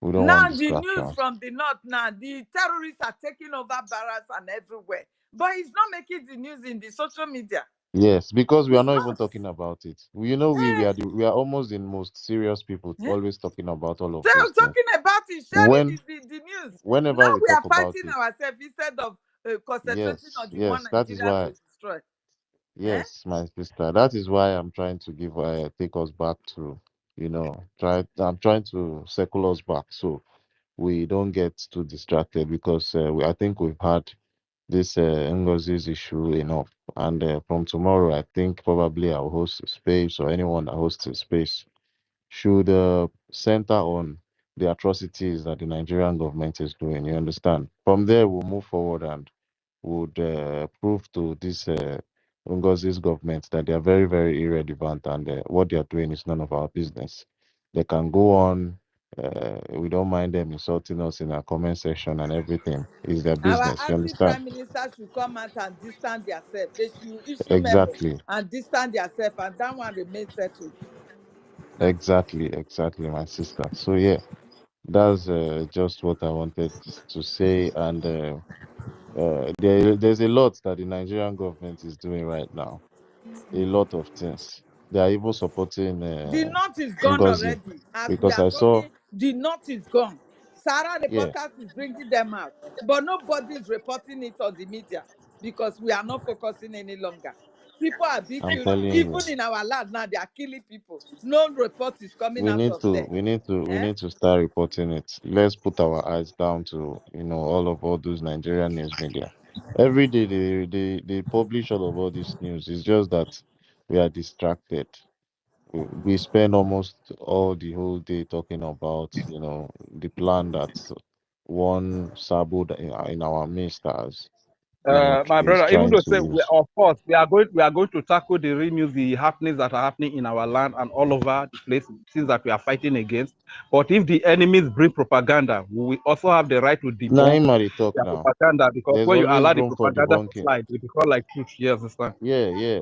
we don't want Now the news distractions. from the north now, the terrorists are taking over barracks and everywhere. But it's not making the news in the social media. Yes, because we are It's not even not. talking about it. You know, Eh, we are almost the most serious people eh. always talking about all of They're those things. talking about it, sharing When the news. Now whenever we we are talk about fighting it, ourselves instead of concentrating yes, on the one yes, that is Nigeria why. to destroy. Eh? Yes, my sister. That is why I'm trying to take us back to, I'm trying to circle us back so we don't get too distracted because I think we've had this Ngozi's issue enough. And from tomorrow, I think probably I'll host a space or anyone that hosts a space should center on the atrocities that the Nigerian government is doing. You understand? From there, we'll move forward and would prove to this Ngozi's government that they are very, very irrelevant and what they are doing is none of our business. They can go on. We don't mind them insulting us in our comment section and everything. It's their Our business. You acting understand? prime minister should come out and distance themselves. They should issue memo Exactly. and distance themselves, and that one remains settled. Exactly. Exactly, my sister. So, yeah, that's just what I wanted to say. And there's a lot that the Nigerian government is doing right now. A lot of things. They are even supporting The north is gone Ngozi already. As we because are I saw, talking, the north is gone. Sarah yeah, reporters is bringing them out, but nobody is reporting it on the media because we are not focusing any longer. People are being I'm killed. telling you, Even in our land now, they are killing people. No report is coming out of there. we Eh? need to start reporting it. Let's put our eyes down to, all those Nigerian news media. Every day they publish all of all this news. It's just that we are distracted. We spend almost all the whole day talking about, the plan that one Sabo in our midst has, My is brother, even trying though to say use. of course we are going to tackle the real news, the happenings that are happening in our land and all over the place, things that we are fighting against. But if the enemies bring propaganda, we will also have the right to Now, debunk him at the talk their now. propaganda, because There's when you always allow the room for propaganda to debunking. slide, it becomes like truth. You understand? Yeah, yeah.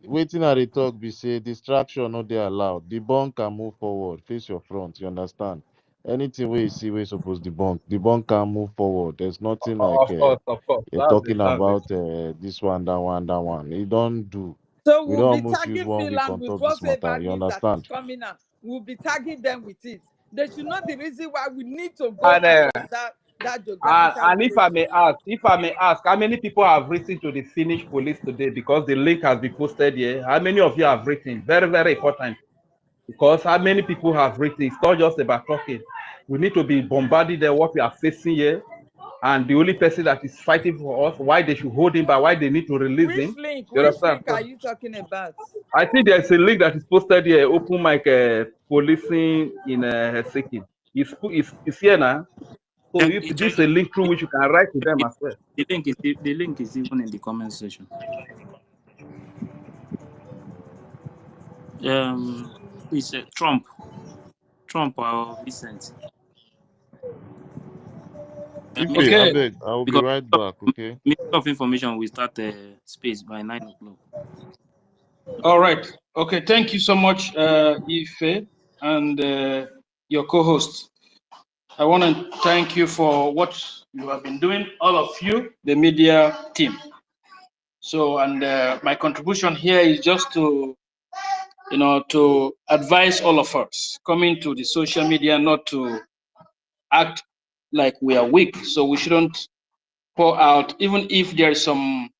Waiting at the talk be say distraction no dey allowed. Debunk and move forward. Face your front. You understand? Anything where you see where you supposed debunk and move forward. There's nothing like Of course. you're That's it. talking That's it. about this one, that one, that one. You don't do. So We we'll don't be almost use tagging 1 week Finland on with top this whatever matter. You news that is understand? coming out. We'll be tagging them with it. They should know the reason why we need to go And out of that geographical and location. if I may ask, how many people have written to the Finnish police today? Because the link has been posted here. How many of you have written? Very, very important. Because how many people have written? It's not just about talking. We need to be bombarded there, what we are facing here. And the only person that is fighting for us, why they should hold him, but why they need to release Which him. link? You Which understand? link are you talking about? I think there's a link that is posted here, open mic policing in Helsinki. It's here now. So if this is a link through which you can write to them as well. The link is even in the comment section. It's Trump or Vincent. Ife, I Okay. beg, I will be Because right back, okay? Minister of Information will start space by 9 o'clock. All right. Okay. Thank you so much, Ife, and your co-host. I want to thank you for what you have been doing, all of you, the media team. So, and my contribution here is just to, to advise all of us coming to the social media not to act like we are weak. So we shouldn't pour out, even if there is some,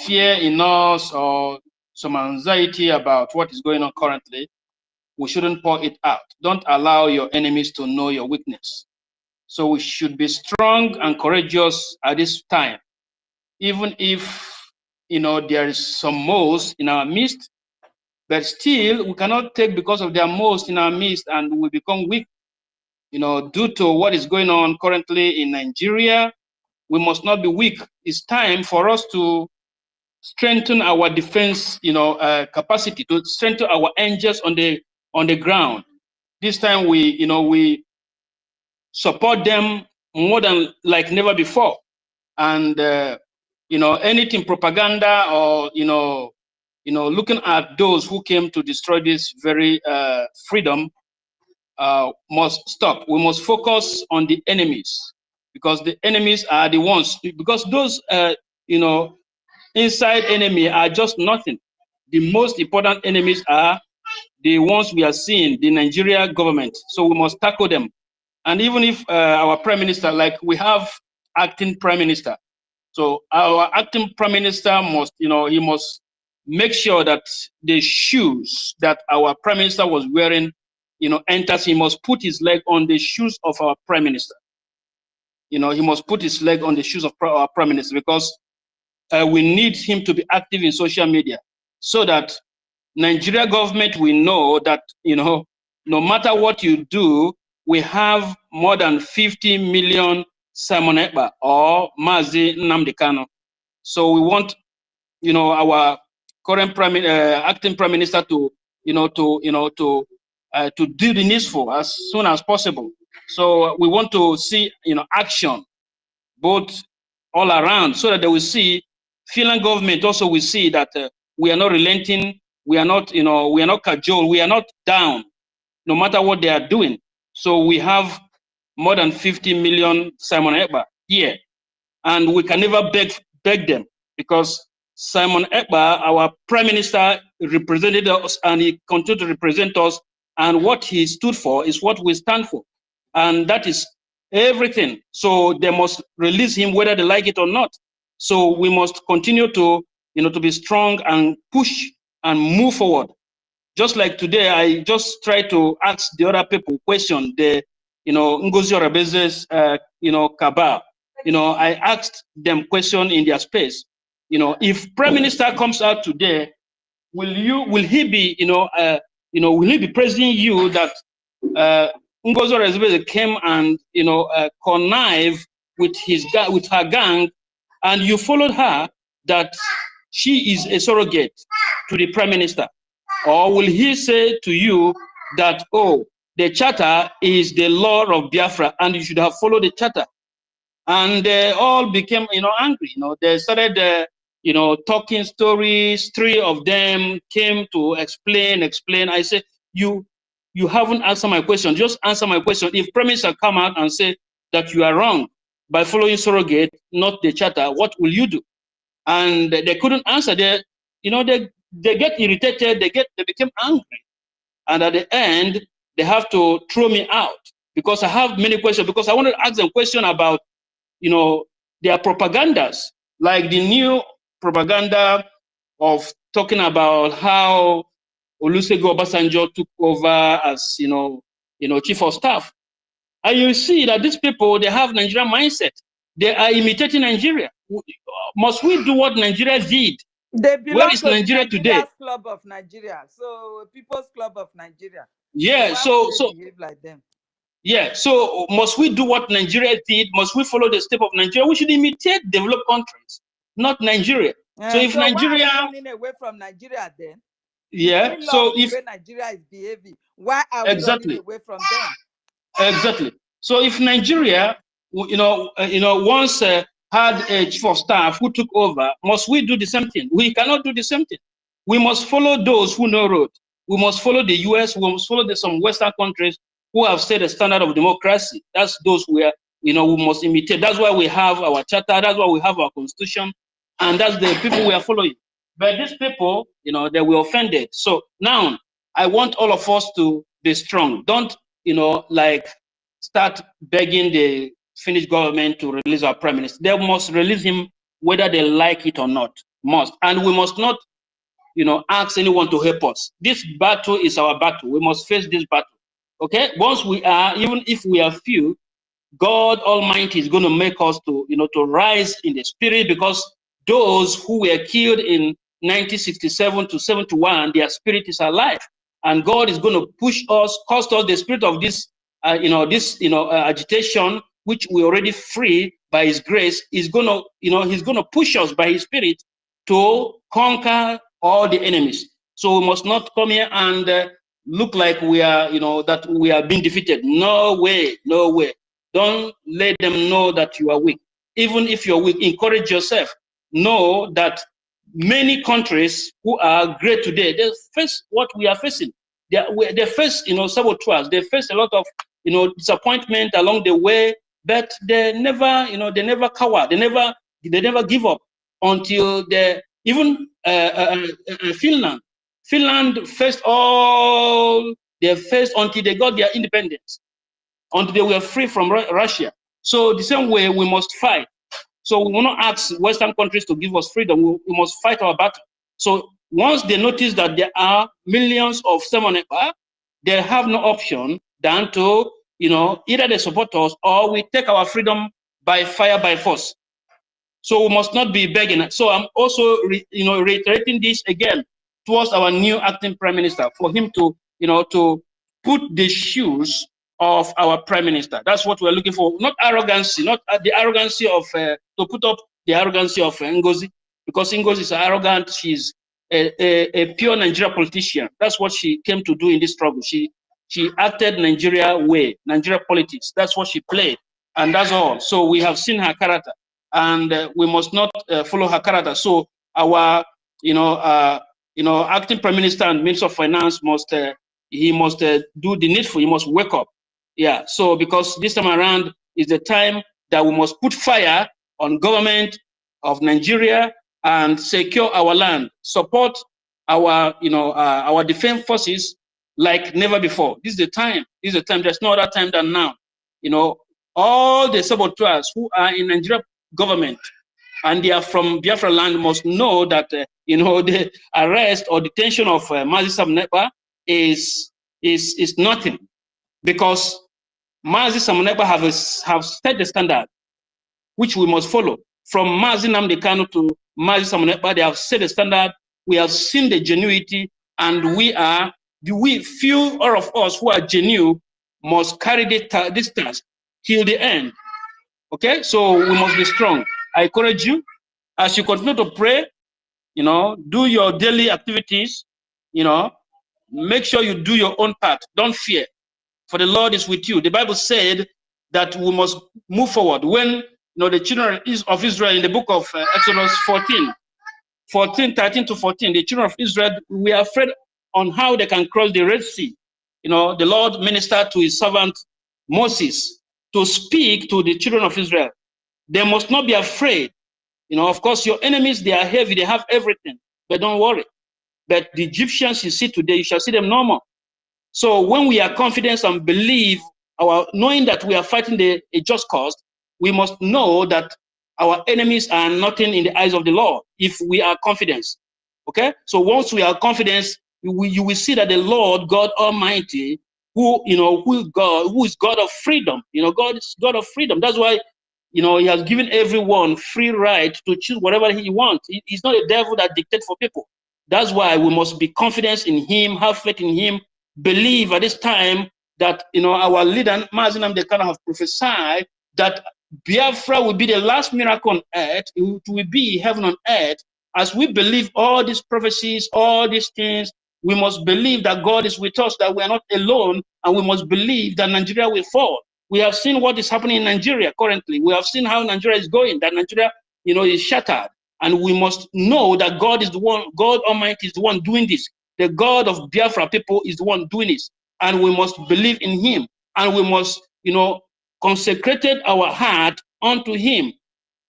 fear in us or some anxiety about what is going on currently. We shouldn't pour it out. Don't allow your enemies to know your weakness. So we should be strong and courageous at this time, even if there is some moles in our midst, but still we cannot take because of their moles in our midst and we become weak. Due to what is going on currently in Nigeria, we must not be weak. It's time for us to strengthen our defense, capacity, to strengthen our angels on the ground. This time we support them more than like never before. And you know, anything propaganda or, you know, looking at those who came to destroy this very freedom must stop. We must focus on the enemies, because the enemies are the ones, because those, you know, inside enemy are just nothing. The most important enemies are the ones we are seeing, the Nigeria government. So we must tackle them. And even if our prime minister, like we have acting prime minister, so our acting prime minister must, you know, he must make sure that the shoes that our prime minister was wearing, you know, enters. He must put his leg on the shoes of our prime minister. You know, he must put his leg on the shoes of our prime minister, because we need him to be active in social media, so that Nigeria government will know that, you know, no matter what you do, we have more than 50 million Simon Ekpa or Mazi Nnamdi Kanu. So we want, you know, our current acting prime minister to, to do the needful as soon as possible. So we want to see, you know, action both all around, so that they will see, Finland government also will see that we are not relenting, we are not, you know, we are not cajole, we are not down, no matter what they are doing. So we have more than 50 million Simon Ekpa here, and we can never beg them, because Simon Ekpa, our prime minister, represented us, and he continued to represent us, and what he stood for is what we stand for, and that is everything. So they must release him whether they like it or not. So we must continue to, you know, to be strong and push and move forward. Just like today, I just try to ask the other people question, the, you know, Ngozi Orabeze's, you know, cabal. You know, I asked them question in their space. You know, if Prime Minister comes out today, will he be, will he be praising you that Ngozi Orabezy came and, you know, connive with her gang, and you followed her, that she is a surrogate to the Prime Minister? Or will he say to you that, oh, the charter is the law of Biafra and you should have followed the charter? And they all became, you know, angry. You know, they started, you know, talking stories. 3 of them came to explain. I said, you haven't answered my question. Just answer my question. If Prime Minister come out and say that you are wrong by following surrogate, not the charter, what will you do? And they couldn't answer. They, you know, they get irritated. They became angry, and at the end they have to throw me out, because I have many questions. Because I wanted to ask them question about, you know, their propagandas, like the new propaganda of talking about how Olusegun Obasanjo took over as, you know, chief of staff. And you see that these people, they have Nigerian mindset. They are imitating Nigeria. Must we do what Nigeria did? They belong Where is to Nigeria the today? Nigeria's Club of Nigeria, so People's Club of Nigeria. Yeah, so why would they behave like them? Yeah, so must we do what Nigeria did? Must we follow the step of Nigeria? We should imitate developed countries, not Nigeria. So if Nigeria, why are we running away from Nigeria then? yeah, If we so love the if way Nigeria is behaving, why are we running away from them? Exactly. So if Nigeria, once had a chief of staff who took over, must we do the same thing? We cannot do the same thing. We must follow those who know road. We must follow the US. We must follow some Western countries who have set a standard of democracy. That's those where, we must imitate. That's why we have our charter. That's why we have our constitution. And that's the people we are following. But these people, they were offended. So now I want all of us to be strong. Don't, like start begging the Finnish government to release our prime minister. They must release him whether they like it or not. Must. And we must not, ask anyone to help us. This battle is our battle. We must face this battle. Okay? Once we are, even if we are few, God Almighty is going to make us to, to rise in the spirit, because those who were killed in 1967 to 71, their spirit is alive. And God is going to push us, cost us the spirit of this, agitation, which we already free by His grace. Is going to, He's going to push us by His spirit to conquer all the enemies. So we must not come here and look like we are, that we are being defeated. No way, no way. Don't let them know that you are weak. Even if you're weak, encourage yourself. know that many countries who are great today, they face what we are facing. They face, sabotage. They face a lot of, disappointment along the way, but they never, they never cower. They never give up until even Finland. Finland faced all they faced until they got their independence, until they were free from Russia. So the same way we must fight. So we will not ask Western countries to give us freedom. We must fight our battle. So once they notice that there are millions of Semonepa, they have no option than to, either they support us or we take our freedom by fire, by force. So we must not be begging. So I'm also, reiterating this again towards our new acting prime minister, for him to, to put the shoes of our prime minister. That's what we're looking for. Not arrogancy, not the arrogancy of, to put up the arrogancy of Ngozi, because Ngozi is arrogant. She's a pure Nigeria politician. That's what she came to do in this struggle. She acted Nigeria way, Nigeria politics. That's what she played, and that's all. So we have seen her character, and we must not follow her character. So our, acting prime minister and minister of finance must do the needful. He must wake up. Yeah. So because this time around is the time that we must put fire on government of Nigeria and secure our land, support our, our defense forces like never before. This is the time. This is the time. There's no other time than now. All the saboteurs who are in Nigeria government and they are from Biafra land must know that the arrest or detention of Mazi Samnepa is nothing, because Mazi Samnepa have set the standard which we must follow. From Mazi Nnamdi Kanu to Mazi Samnepa, they have set the standard. We have seen the genuity, and few all of us who are genuine must carry this task till the end. Okay, so we must be strong. I encourage you, as you continue to pray, do your daily activities, make sure you do your own part. Don't fear, for the Lord is with you. The Bible said that we must move forward. When the children of Israel in the book of Exodus 13 to 14, the children of Israel were afraid on how they can cross the Red Sea. The Lord ministered to his servant Moses to speak to the children of Israel. They must not be afraid. Of course, your enemies, they are heavy, they have everything, but don't worry. But the Egyptians you see today, you shall see them no more. So when we are confident and believe, knowing that we are fighting a just cause, we must know that our enemies are nothing in the eyes of the Lord if we are confident. Okay? So once we are confident, you will see that the Lord God Almighty, who is God of freedom. God is God of freedom. That's why he has given everyone free right to choose whatever he wants. He's not a devil that dictates for people. That's why we must be confident in him, have faith in him, believe at this time that our leader Mazi Nnamdi Kanu have prophesied that Biafra will be the last miracle on earth. It will be heaven on earth. As we believe all these prophecies, all these things, we must believe that God is with us, that we are not alone, and we must believe that Nigeria will fall. We have seen what is happening in Nigeria currently. We have seen how Nigeria is going, that Nigeria, is shattered. And we must know that God is the one, God Almighty is the one doing this. The God of Biafra people is the one doing this. And we must believe in him. And we must, consecrate our heart unto him.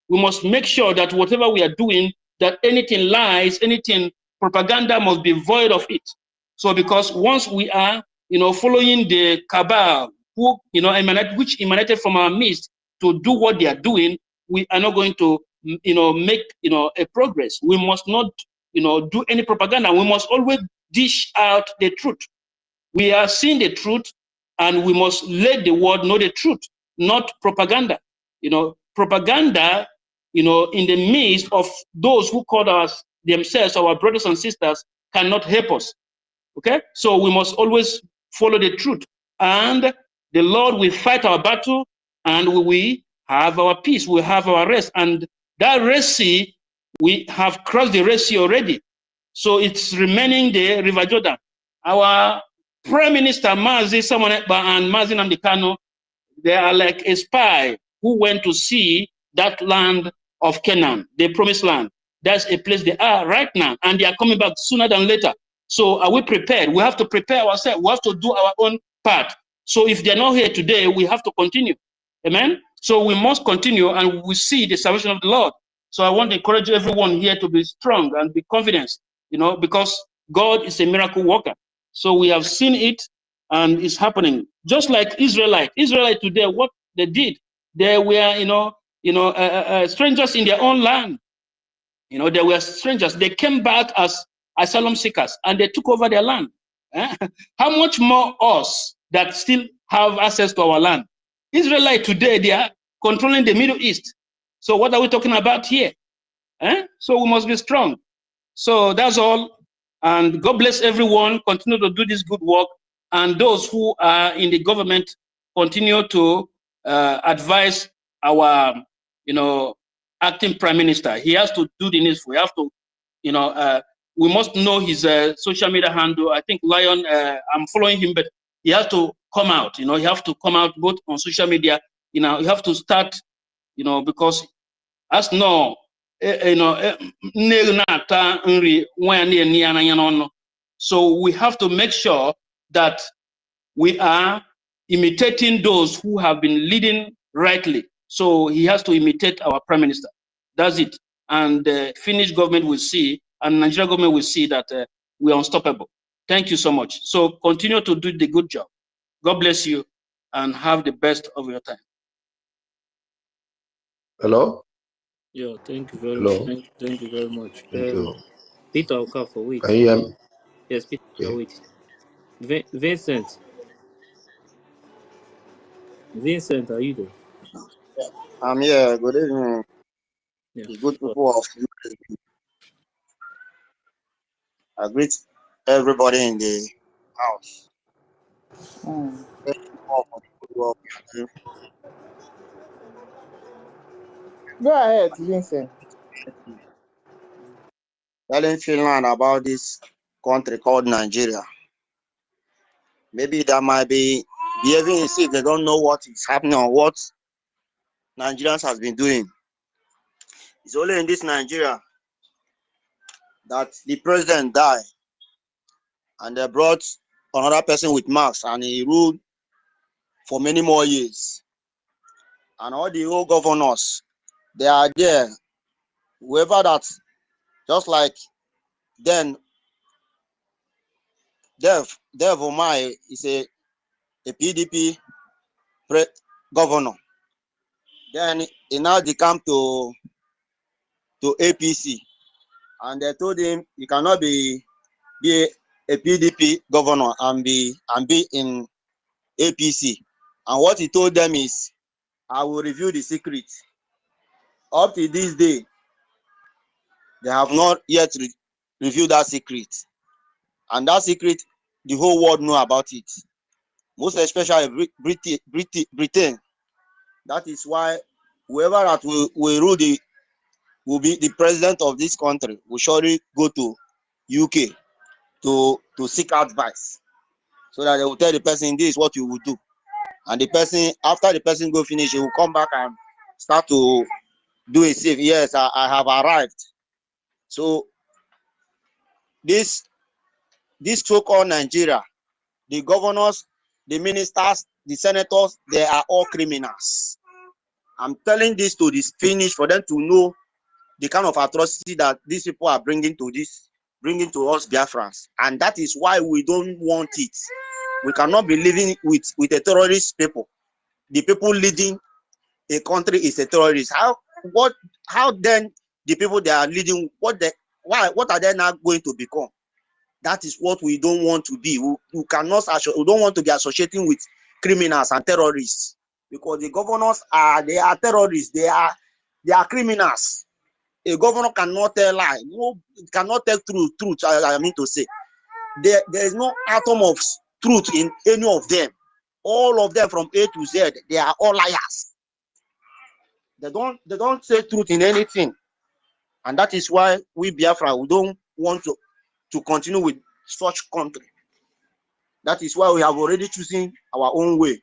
We must make sure that whatever we are doing, that anything lies, anything propaganda must be void of it. So because once we are, following the cabal, who, which emanated from our midst to do what they are doing, we are not going to, make, a progress. We must not, do any propaganda. We must always dish out the truth. We are seeing the truth, and we must let the world know the truth, not propaganda. Propaganda, in the midst of those who call us themselves our brothers and sisters, cannot help us. Okay? So we must always follow the truth. And the Lord will fight our battle, and we will have our peace, we will have our rest. And that Red Sea, we have crossed the Red Sea already. So it's remaining the River Jordan. Our Prime Minister Mazi Samnepa and Mazi Nnamdi Kanu, they are like a spy who went to see that land of Canaan, the promised land. That's a place they are right now, and they are coming back sooner than later. So are we prepared? We have to prepare ourselves. We have to do our own part. So if they're not here today, we have to continue. Amen? So we must continue, and we see the salvation of the Lord. So I want to encourage everyone here to be strong and be confident, because God is a miracle worker. So we have seen it, and it's happening. Just like Israelite today, what they did, they were, strangers in their own land. They were strangers. They came back as asylum seekers, and they took over their land. How much more us that still have access to our land? Israelite today, they are controlling the Middle East. So what are we talking about here? So we must be strong. So that's all. And God bless everyone. Continue to do this good work. And those who are in the government, continue to advise our, acting prime minister. He has to do the needful. We have to, we must know his social media handle. I think Lion, I'm following him, but he has to come out. He has to come out both on social media. You have to start, because as no, so we have to make sure that we are imitating those who have been leading rightly. So he has to imitate our prime minister. That's it. And the Finnish government will see, and Nigerian government will see that we are unstoppable. Thank you so much. So continue to do the good job. God bless you, and have the best of your time. Hello? Yeah, thank you very much. Hello? Thank you very much. Thank you. Peter Okafor, wait. Can you hear me? Yes, Peter, Okay. wait. Vincent, are you there? I'm here. Good evening. Yeah. The good people of USB. I greet everybody in the house. Mm. Thank you all for the good work you do. Go ahead, Vincent. Telling Finland about this country called Nigeria. Maybe that might be behaving as if they don't know what is happening or what Nigerians has been doing. It's only in this Nigeria that the president died and they brought another person with marks and he ruled for many more years. And all the old governors, they are there. Whoever that, just like then, Dev Omai is a PDP governor. Then he now decame to APC, and they told him he cannot be a PDP governor and be in APC. And what he told them is, I will reveal the secret. Up to this day, they have not yet revealed that secret. And that secret, the whole world know about it. Most especially Britain. That is why whoever that will rule will be the president of this country will surely go to UK to seek advice, so that they will tell the person this is what you will do. And the person, after the person go finish, he will come back and start to do it safe. Yes, I have arrived. So this so-called Nigeria, the governors, the ministers, the senators, they are all criminals. I'm telling this to this finish for them to know the kind of atrocity that these people are bringing to us Biafrans. And that is why we don't want it. We cannot be living with a terrorist people. The people leading a country is a terrorist. How then the people they are leading, what are they now going to become? That is what we don't want to be. We don't want to be associating with criminals and terrorists, because the governors they are terrorists. They are criminals. A governor cannot tell lie. No, cannot tell truth. I mean to say, there is no atom of truth in any of them. All of them from A to Z, they are all liars. They don't say truth in anything, and that is why we Biafra, we don't want to continue with such country. That is why we have already chosen our own way,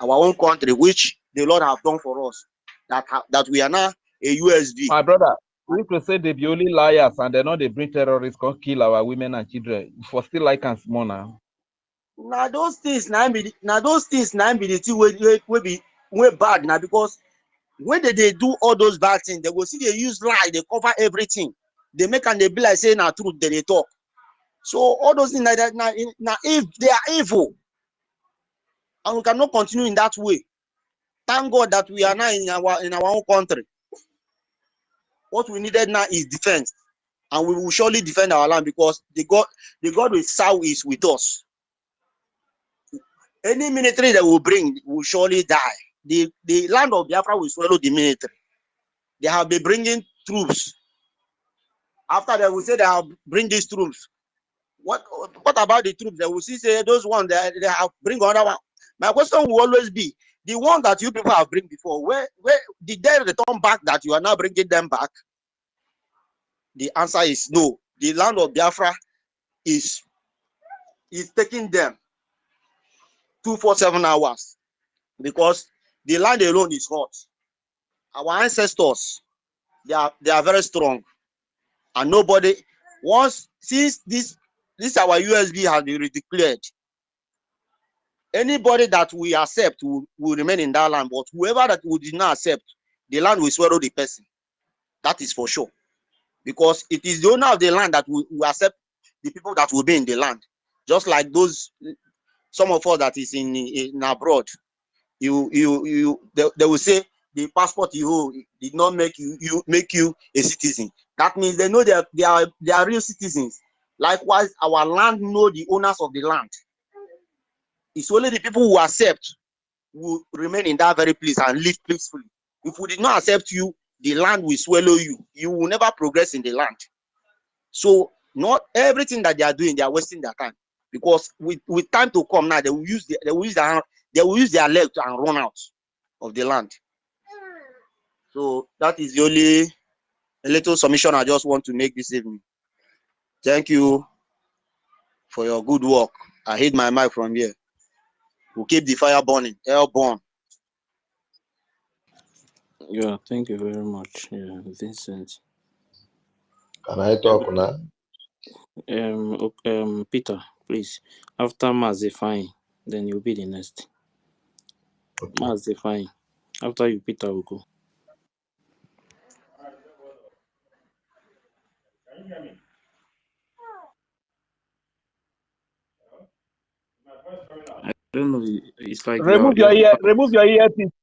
our own country, which the Lord have done for us. That we are now a USB. My brother, if to say they be only liars and they know they bring terrorists come kill our women and children, for still like and small now. Now those things now be the thing we bad now, because when they do all those bad things, they go see they use lie, they cover everything. They make and they be like saying truth, then they talk. So all those things like that now if they are evil, and we cannot continue in that way. Thank God that we are now in our own country. What we needed now is defense, and we will surely defend our land, because the God we serve is with us. Any military that will bring will surely die. The land of Biafra will swallow the military. They have been bringing troops. After they will say they have bring these troops. What about the troops? They will say those ones they have bring another one. My question will always be, the one that you people have bring before, where did they return back that you are now bringing them back? The answer is no. The land of Biafra is taking them 247 hours, because the land alone is hot. Our ancestors, they are very strong, and nobody since this our USB has been declared. Anybody that we accept will remain in that land, but whoever that we did not accept, the land will swallow the person. That is for sure, because it is the owner of the land that will accept the people that will be in the land. Just like some of us that is in abroad, they will say the passport you hold did not make you a citizen. That means they know they are real citizens. Likewise, our land know the owners of the land. It's only the people who accept will remain in that very place and live peacefully. If we did not accept you, the land will swallow you. You will never progress in the land. So not everything that they are doing, they are wasting their time, because with time to come now, they will use their leg and run out of the land. So that is the only a little submission I just want to make this evening. Thank you for your good work. I hid my mic from here. We'll keep the fire burning, hell burn. Yeah, thank you very much. Yeah, Vincent. Can I talk now? Peter, please. After Mazifine, then you'll be the next. Okay. Mazifine. After you, Peter will go. I don't know. It's like Remove your earpiece.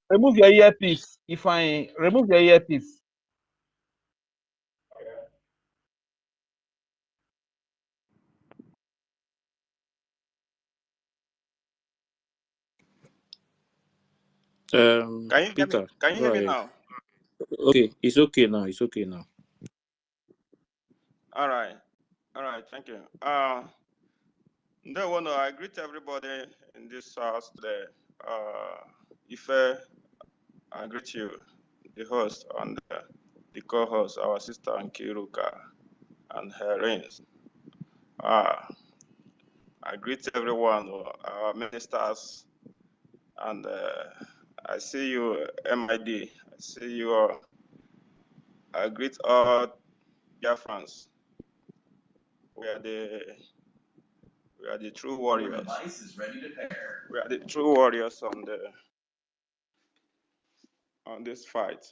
Remove your earpiece. If I remove your earpiece. Can you hear Peter, me? Can you go hear me ahead. now? Okay, it's okay now. It's okay now. All right. Thank you. I greet everybody in this house today. Ife, I greet you, the host and the co-host, our sister Nkiruka and her reigns. I greet everyone, our ministers, and I see you, MID. I see you. I greet all Biafrans. We are the true warriors. We are the true warriors on this fight.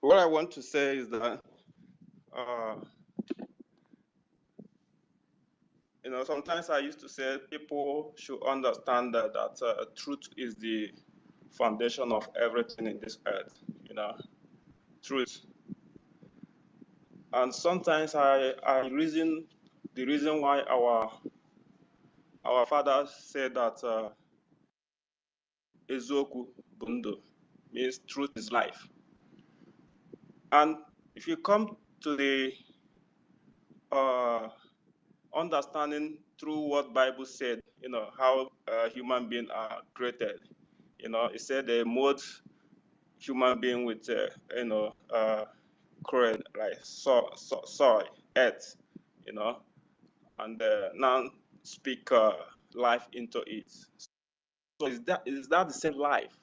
What I want to say is that sometimes I used to say people should understand that truth is the foundation of everything in this earth. Truth. And sometimes I reason the reason why our fathers said that ezoku bundo means truth is life. And if you come to the understanding through what Bible said, how human beings are created. It said they mode human being with, current, like soil, earth, and now speak life into it. So is that the same life?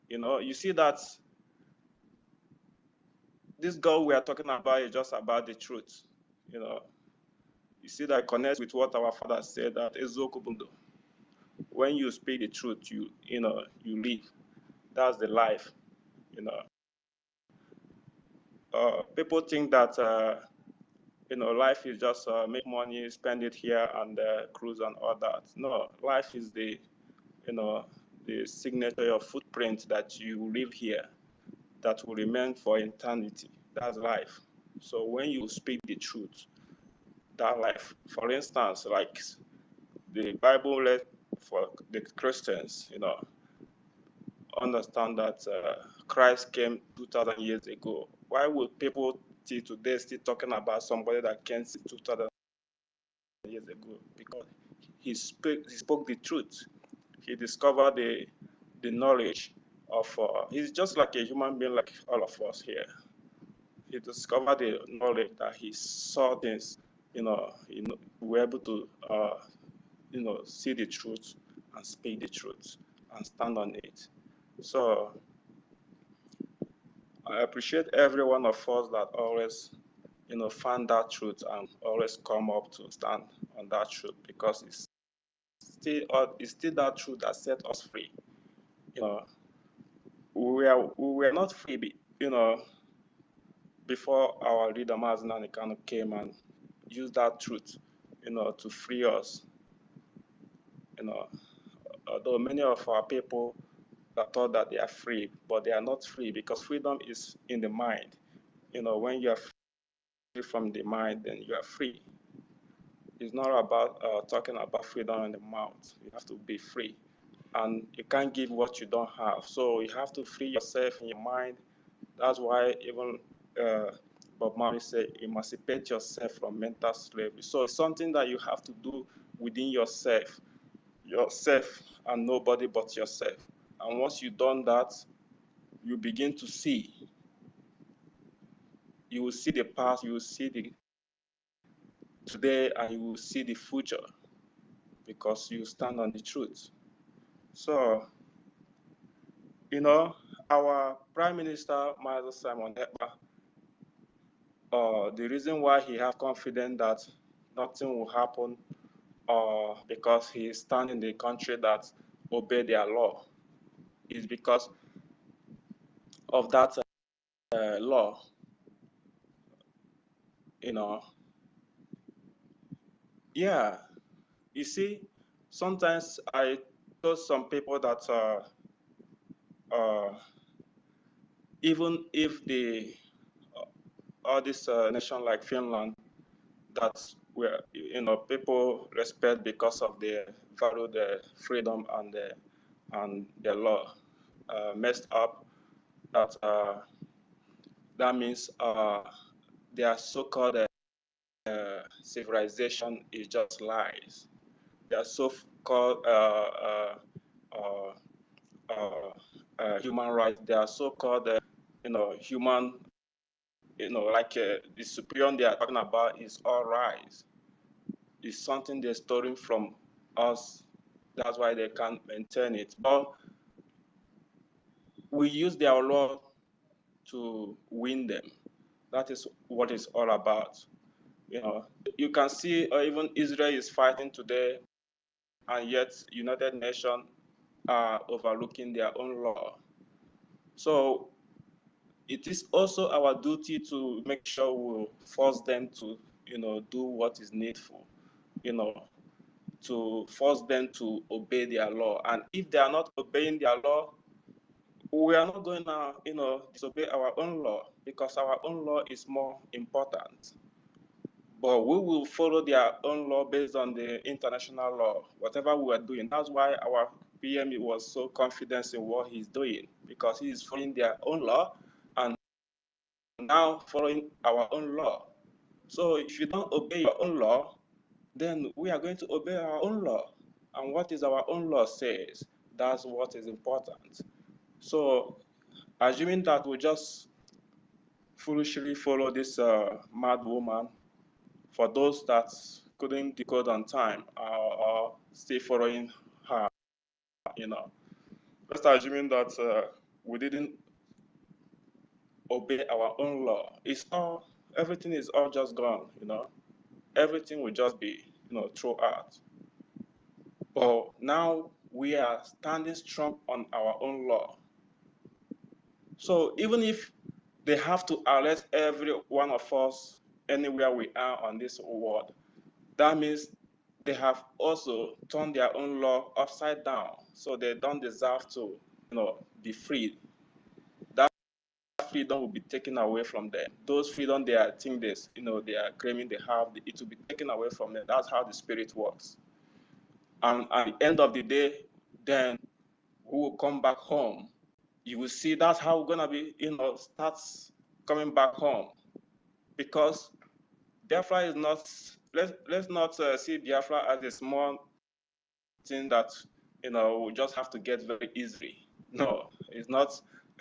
You know, you see that this girl we are talking about is just about the truth. You know, you see that connects with what our father said that Ezokubundo. When you speak the truth, you live. That's the life. You know, people think that life is just make money, spend it here and cruise and all that. No, life is the signature, your footprint that you live here, that will remain for eternity. That's life. So when you speak the truth, that life. For instance, like the Bible let for the Christians, understand that Christ came 2,000 years ago. Why would people till today still talking about somebody that came 2,000 years ago? Because he spoke the truth. He discovered the knowledge of. He's just like a human being, like all of us here. He discovered the knowledge that he saw things. We were able to, see the truth and speak the truth and stand on it. So I appreciate every one of us that always, find that truth and always come up to stand on that truth, because it's still that truth that set us free. We were not free, before our leader Mazen Nanikano came and used that truth, to free us. Although many of our people that thought that they are free, but they are not free, because freedom is in the mind. When you are free from the mind, then you are free. It's not about talking about freedom in the mouth. You have to be free, and you can't give what you don't have. So you have to free yourself in your mind. That's why even Bob Marley said, emancipate yourself from mental slavery. So it's something that you have to do within yourself and nobody but yourself. And once you've done that, you begin to see. You will see the past, you will see the today, and you will see the future, because you stand on the truth. So, our Prime Minister, Michael Simon Ekpa, the reason why he has confidence that nothing will happen because he is standing in the country that obey their law is because of that law. Yeah, you see, sometimes I told some people that even if all this nation like Finland, that where people respect because of the value, the freedom, and the law messed up, that means their so-called civilization is just lies. Their so-called human rights, their so-called human, like the superior they are talking about is all right. It's something they're storing from us. That's why they can't maintain it. But we use their law to win them. That is what it's all about. You can see even Israel is fighting today, and yet United Nations are overlooking their own law. So it is also our duty to make sure we force them to, do what is needful, to force them to obey their law. And if they are not obeying their law, we are not going to, disobey our own law, because our own law is more important. But we will follow their own law based on the international law, whatever we are doing. That's why our PM was so confident in what he's doing, because he is following their own law and now following our own law. So if you don't obey your own law, then we are going to obey our own law. And what is our own law says, that's what is important. So assuming that we just foolishly follow this mad woman, for those that couldn't decode on time or still following her, Let's assuming that we didn't obey our own law. Everything is all just gone, Everything will just be, thrown out. But now we are standing strong on our own law. So even if they have to arrest every one of us anywhere we are on this world, that means they have also turned their own law upside down. So they don't deserve to, be freed. That freedom will be taken away from them. Those freedom they are think this, they are claiming they have, it will be taken away from them. That's how the spirit works. And at the end of the day, then we will come back home. You will see that's how we're gonna be, starts coming back home, because Biafra is not. Let's not see Biafra as a small thing that we just have to get very easily. No, it's not.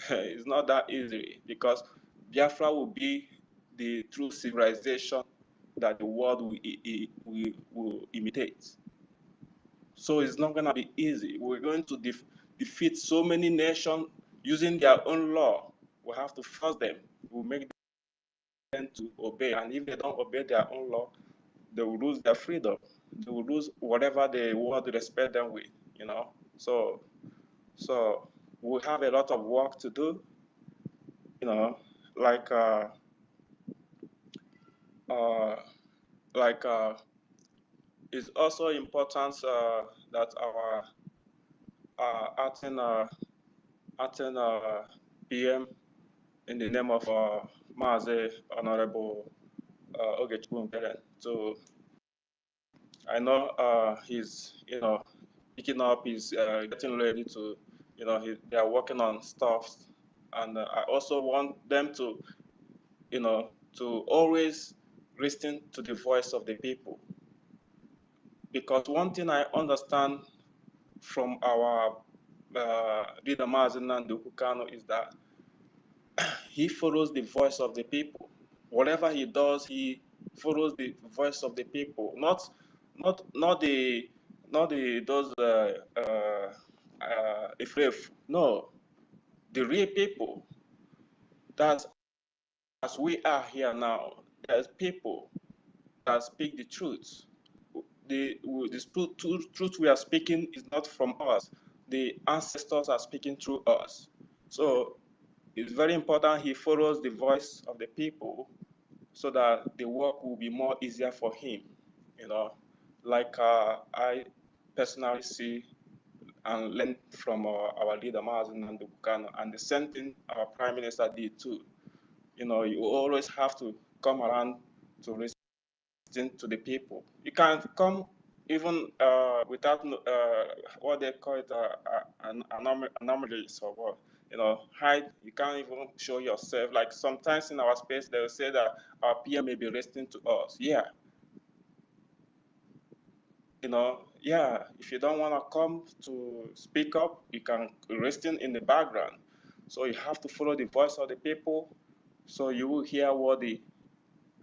It's not that easy, because Biafra will be the true civilization that the world will imitate. So it's not going to be easy. We're going to defeat so many nations using their own law. We have to force them. We'll make them to obey. And if they don't obey their own law, they will lose their freedom. They will lose whatever the world respect them with, So we have a lot of work to do, like it's also important that our acting PM, in the name of Maze Honorable OGOJA, so I know he's picking up, he's getting ready to, they are working on stuff, and I also want them to, to always listen to the voice of the people, because one thing I understand from our leader Mazen Nandukano is that he follows the voice of the people. Whatever he does, he follows the voice of the people, not the those if no, the real people. That's as we are here now. There's people that speak the truth. The truth we are speaking is not from us. The ancestors are speaking through us. So it's very important he follows the voice of the people, so that the work will be more easier for him. Like I personally see and learn from our leader Mazen Nandukano, and the same thing our prime minister did too. You always have to come around to listen to the people. You can't come even without what they call it anomalies or what. Hide. You can't even show yourself. Like sometimes in our space, they will say that our PM may be listening to us. Yeah. Yeah. If you don't want to come to speak up, you can listen in the background. So you have to follow the voice of the people, so you will hear what the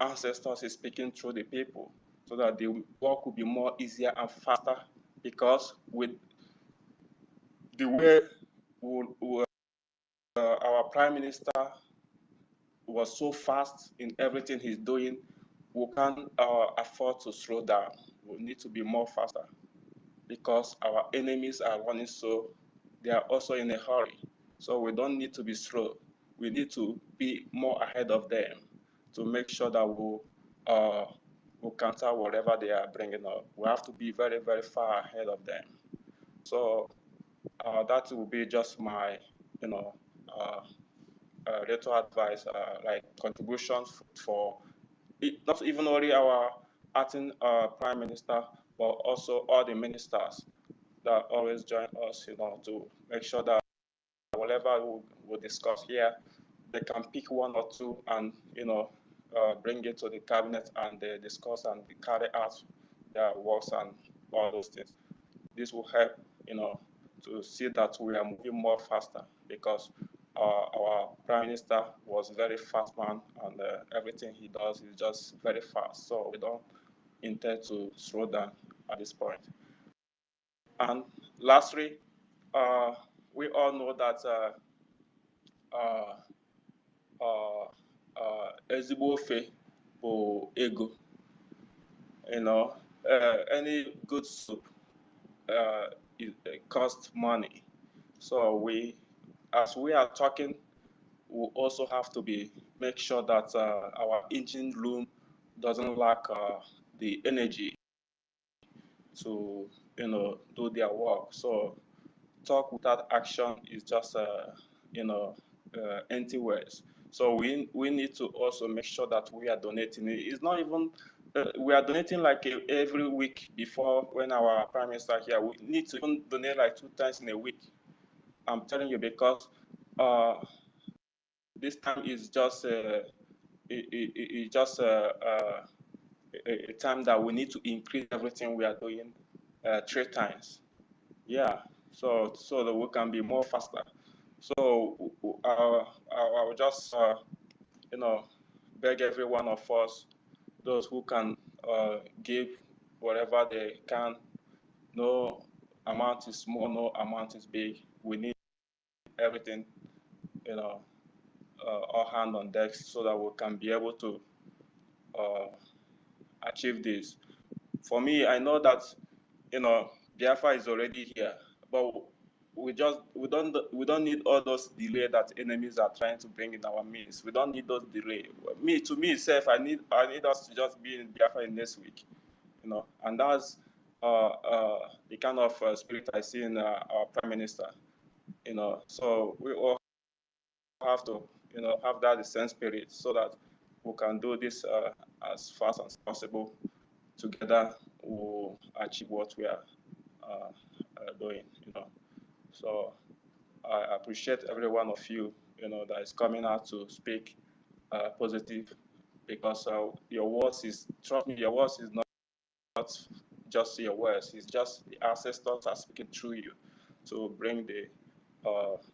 ancestors is speaking through the people, so that the work will be more easier and faster, because with the way our prime minister was so fast in everything he's doing, we can't afford to slow down. We need to be more faster, because our enemies are running, so they are also in a hurry. So we don't need to be slow. We need to be more ahead of them to make sure that we'll counter whatever they are bringing up. We have to be very, very far ahead of them. So that will be just my, little advice, like contributions for not even only our acting prime minister, but also all the ministers that always join us, to make sure that whatever we discuss here, they can pick one or two and, bring it to the cabinet, and they discuss and carry out their works and all those things. This will help, to see that we are moving more faster, because our prime minister was a very fast man, and everything he does is just very fast. So we don't intend to slow down at this point. And lastly, we all know that ezigbo ofe bụ ego. You know, any good soup it costs money. So as we are talking, we also have to make sure that our engine room doesn't lack the energy to do their work. So talk without action is just empty words. So we need to also make sure that we are donating. It's not even we are donating like every week before when our prime minister here. We need to even donate like 2 times in a week. I'm telling you because this time is just a time that we need to increase everything we are doing 3 times. Yeah, so that we can be more faster. So I will just beg every one of us, those who can give whatever they can. No amount is small, no amount is big. We need everything, all hand on deck so that we can be able to achieve this. For me, I know that Biafra is already here, but we don't need all those delay that enemies are trying to bring in our midst. We don't need those delay. To me itself, I need us to just be in Biafra in next week, and that's the kind of spirit I see in our prime minister, So we all have to, have that same spirit so that we can do this as fast as possible. Together, we'll achieve what we are doing, So I appreciate every one of you, that is coming out to speak positive, because your words is, trust me, your words is not just your words, it's just the ancestors are speaking through you to bring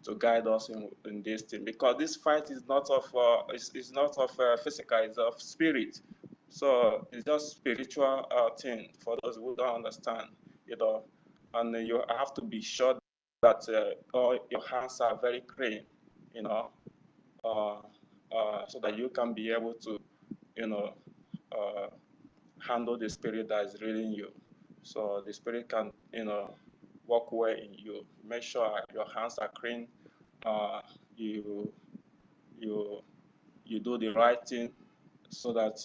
to guide us in this thing, because this fight is not of it's not of physical, it's of spirit. So it's just spiritual thing for those who don't understand, and you have to be sure that all your hands are very clean, so that you can be able to, handle the spirit that is leading you. So the spirit can, work well in you. Make sure your hands are clean. You do the right thing, so that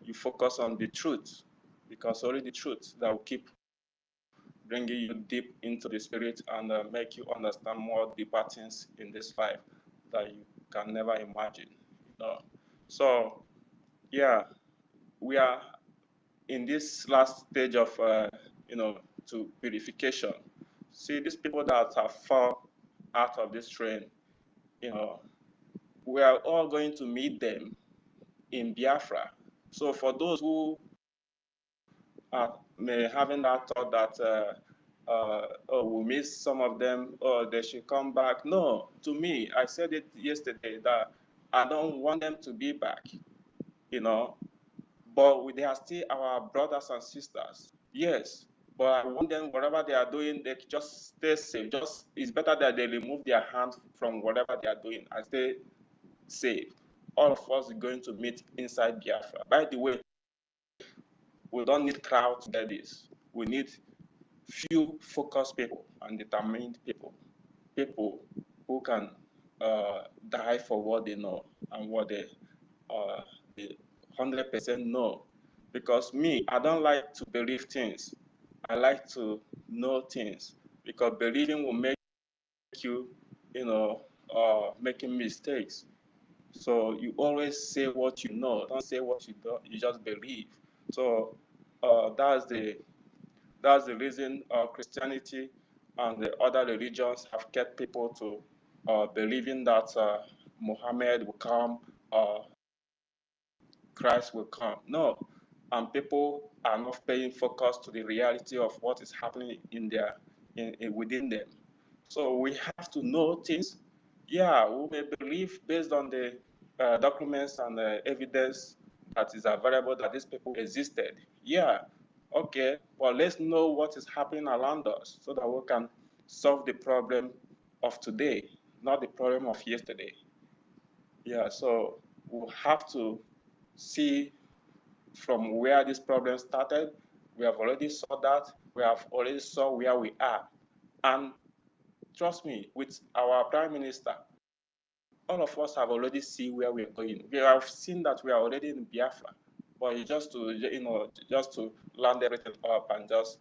you focus on the truth, because only the truth that will keep bringing you deep into the spirit and make you understand more deeper things in this life that you can never imagine. So yeah, we are in this last stage of to purification. See, these people that have fall out of this train, we are all going to meet them in Biafra. So for those who may having that thought that oh, we miss some of them, or they should come back. No, to me, I said it yesterday that I don't want them to be back, but they are still our brothers and sisters. Yes, but I want them, whatever they are doing, they just stay safe. It's better that they remove their hand from whatever they are doing and stay safe. All of us are going to meet inside Biafra. By the way, we don't need crowd to get this. We need few focused people and determined people who can die for what they know and what they 100% know. Because me, I don't like to believe things. I like to know things, because believing will make you, making mistakes. So you always say what you know. Don't say what you don't. You just believe. So that's the reason Christianity and the other religions have kept people to believing that Muhammad will come, Christ will come. No, and people are not paying focus to the reality of what is happening within them. So we have to know things. Yeah, we may believe based on the documents and the evidence that is available that these people existed. Yeah, okay, well, let's know what is happening around us so that we can solve the problem of today, not the problem of yesterday. Yeah, so we'll have to see from where this problem started. We have already saw that. We have already saw where we are. And trust me, with our Prime Minister, all of us have already seen where we're going. We have seen that we are already in Biafra, but just to land everything up and just,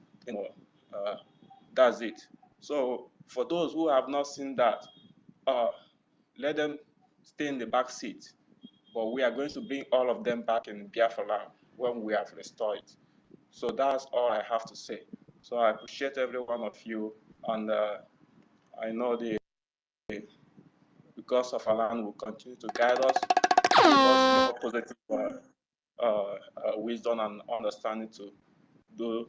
that's it. So for those who have not seen that, let them stay in the back seat. But we are going to bring all of them back in Biafra land when we have restored it. So that's all I have to say. So I appreciate every one of you, and I know the because of our land will continue to guide us, give us more positive wisdom and understanding to do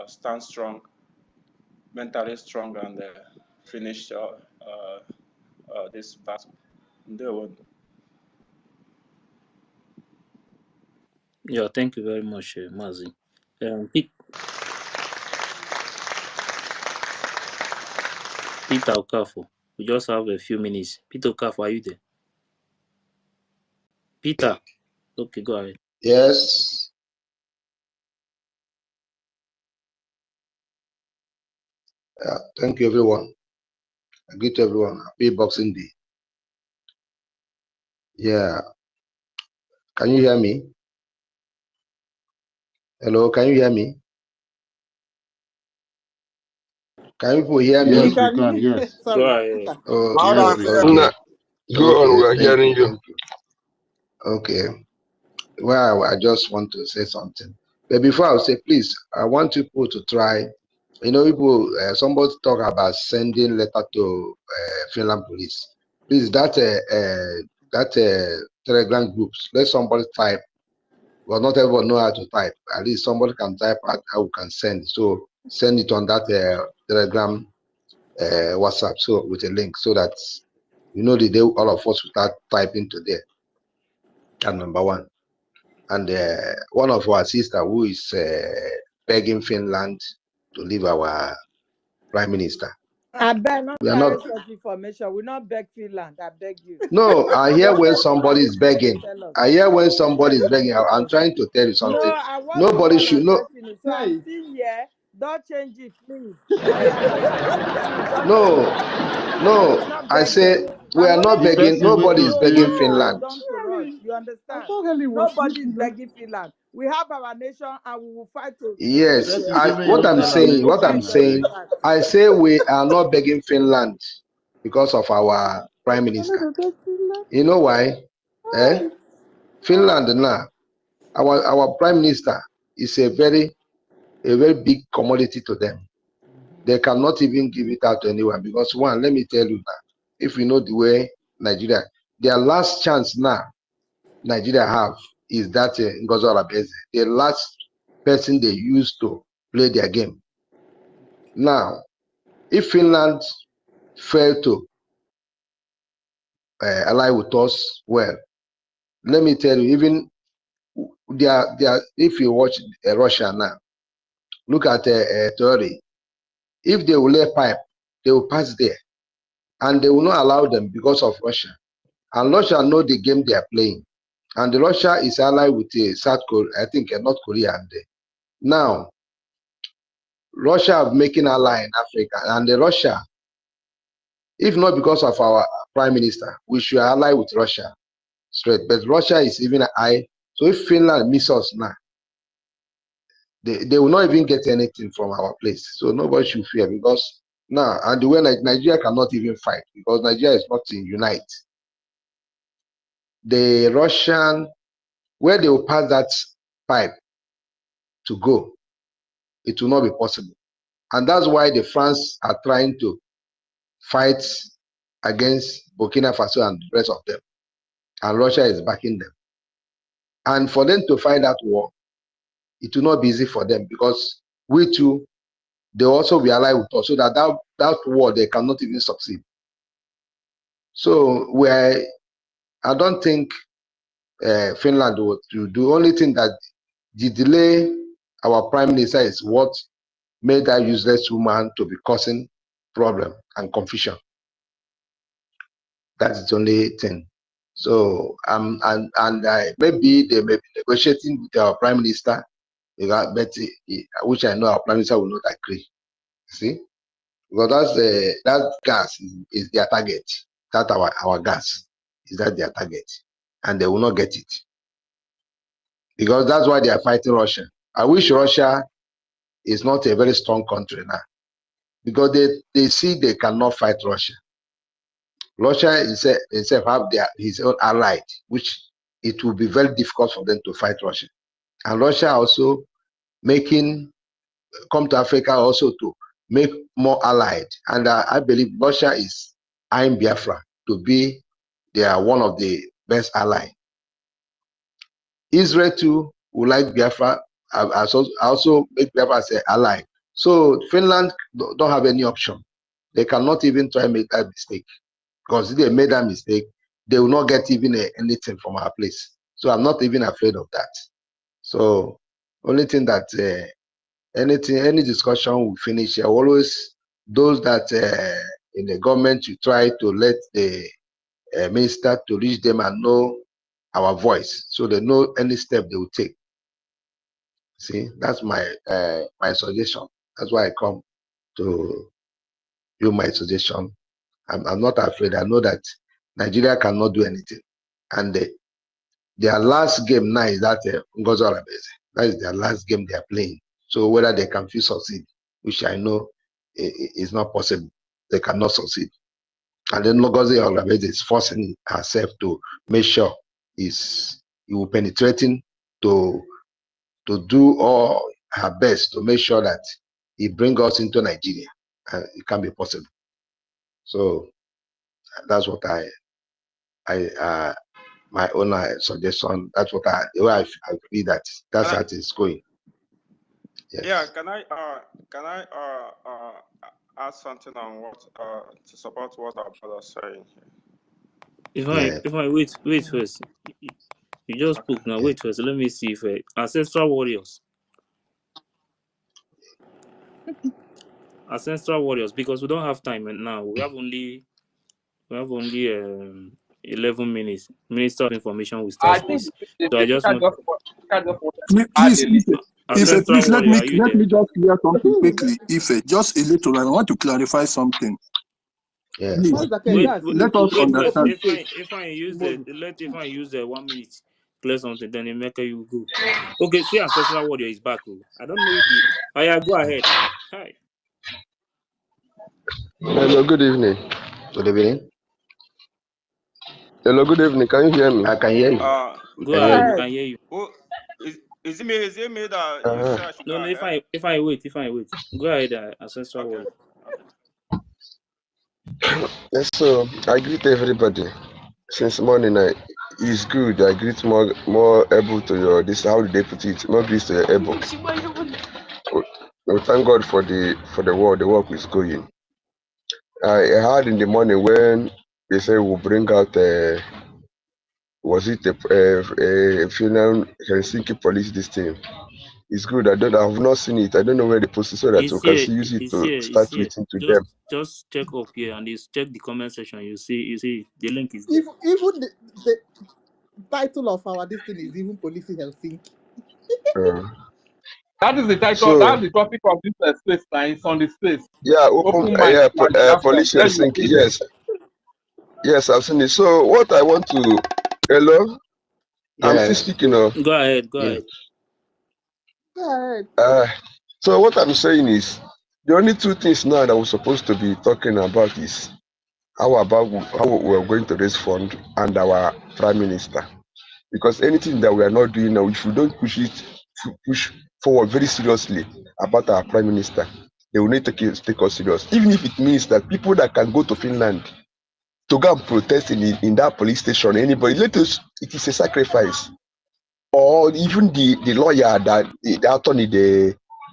stand strong, mentally strong, and finish this battle. Yeah, thank you very much, Mazi. Peter Okafo, we just have a few minutes. Peter Okafo, are you there? Peter, okay, go ahead. Yes. Thank you, everyone. I greet everyone. Happy Boxing Day. Yeah. Can you hear me? Hello, can you hear me? Can people hear me? Yes, we can. Yes. Go Sorry. ahead. Okay, Yes, we can. okay, Go on, we okay. are hearing you. Okay. Well, I just want to say something. But before I say, please, I want people to try. People, somebody talk about sending letter to Finland police. Please, that Telegram groups, let somebody type. Well, not everyone know how to type. At least somebody can type out how we can send. So send it on that Telegram WhatsApp, so with a link, so that the day all of us will start typing today. That's number one. And one of our sister who is begging Finland to leave our prime minister. I beg not We are carry not. such information. We not beg Finland. I beg you. No, I hear when Whatever somebody is information they begging. tell us. I hear when somebody is begging. I'm trying to tell you No, something. I was the Nobody one should know. addressing it. So I'm still here. Don't change it, please. I am here. Please don't change No, it. no. We're not I say begging. we I'm are not only The begging. person stating wey Nobody the is go role begging what dey has been Finland. done to us. You I understand? thought Helen was Nobody is sleeping. begging Finland. We have our nation and we will fight to the finish Yes, person it. wey what just I'm tell am make saying, e what I'm Nobody send is begging saying, abeg. that. I say we are not begging Finland because of our prime minister. You know why? Eh? Finland now, our prime minister is a very big commodity to them. They cannot even give it out to anyone because one, let me tell you now, if you know the way Nigeria, their last chance now Nigeria have is that Ngozi Olabese, the last person they used to play their game. Now, if Finland fail to ally with us, well, let me tell you, even if you watch Russia now, look at Theory. If they will lay pipe, they will pass there, and they will not allow them because of Russia. And Russia know the game they are playing, and Russia is allied with South Korea, I think North Korea, and now Russia are making ally in Africa, and Russia, if not because of our prime minister, we should ally with Russia straight. But Russia is even high. So if Finland miss us now, they will not even get anything from our place. So nobody should fear because now, and the way Nigeria cannot even fight because Nigeria is not in unite. The Russian, where they will pass that pipe to go, it will not be possible. And that's why the France are trying to fight against Burkina Faso and the rest of them. And Russia is backing them. And for them to fight that war, it will not be easy for them because we too, they also be allied with us so that war, they cannot even succeed. So I don't think Finland would do. The only thing that the delay our prime minister is what made that useless woman to be causing problem and confusion. That's the only thing. So maybe they may be negotiating with our prime minister, but which I know our prime minister will not agree. See, because that gas is their target. That our gas is that their target, and they will not get it because that's why they are fighting Russia. I wish Russia is not a very strong country now because they see they cannot fight Russia. Russia itself have his own allied, which it will be very difficult for them to fight Russia. And Russia also come to Africa also to make more allied. And I believe Russia is eyeing Biafra to be one of the best allies. Israel too would like Biafra. I also make Biafra as an ally. So Finland don't have any option. They cannot even try to make that mistake. Because if they made that mistake, they will not get even anything from our place. So I'm not even afraid of that. So only thing that any discussion we finish, always those that in the government, you try to let the minister to reach them and know our voice, so they know any step they will take. See, that's my my suggestion. That's why I come to you my suggestion. I'm not afraid. I know that Nigeria cannot do anything, and their last game now is that Ngozi. That is their last game they are playing. So whether they can feel succeed, which I know is not possible, they cannot succeed. And then Ngozi is forcing herself to make sure he will penetrating to do all her best to make sure that he bring us into Nigeria, and it can be possible. So that's what my own suggestion. That's what the way I feel that's how it is going. Yes. Yeah, can I add something on what to support what our brother is saying here? If I wait first. You just spoke now. Wait first. Let me see if ancestral warriors. Ancestral warriors, because we don't have time now. We have only 11 minutes. Minister of Information will start speak. So I just want Please, ancestral warrior. Are you let there? me just clear something quickly. Just a little, I want to clarify something. Yeah. Please, Wait let us first. understand. If I use the 1 minute, clear something, then Emeka you go. Okay, see, ancestral warrior is back. I don't know if you. Go ahead. Hi. Hello, good evening. Good evening. Hello, good evening. Can you hear me? I can hear you. Go ahead. We can hear you. Oh, is it me? Is it me that you say I should No, go if ahead? I wait. Go ahead, ancestral warrior. Yes, so I greet everybody. Since morning, it's good. I greet more able to your this. How do they put it? More greet to your able. We thank God for the work. The work is going. I heard in the morning when they say we'll bring out was it a final Helsinki police this thing? It's good. I have not seen it. I don't know where they posted so that we can use it to start tweeting to them. Just check up here and check the comment section. You see the link is there. Even the title of our this thing is even Policing Helsinki. That is the title. So, that's the topic of this space now. It's on the space. Yeah, open mind. Police Helsinki. Yes, I've seen it. So what I want to hello. Yes. I'm still speaking of. Go ahead. So what I'm saying is the only two things now that we're supposed to be talking about is how we're going to raise fund and our prime minister. Because anything that we are not doing now, if we don't push forward very seriously about our prime minister, they will need to take us serious. Even if it means that people that can go to Finland to go and protest in that police station, anybody, it is a sacrifice. Or even the lawyer that the attorney,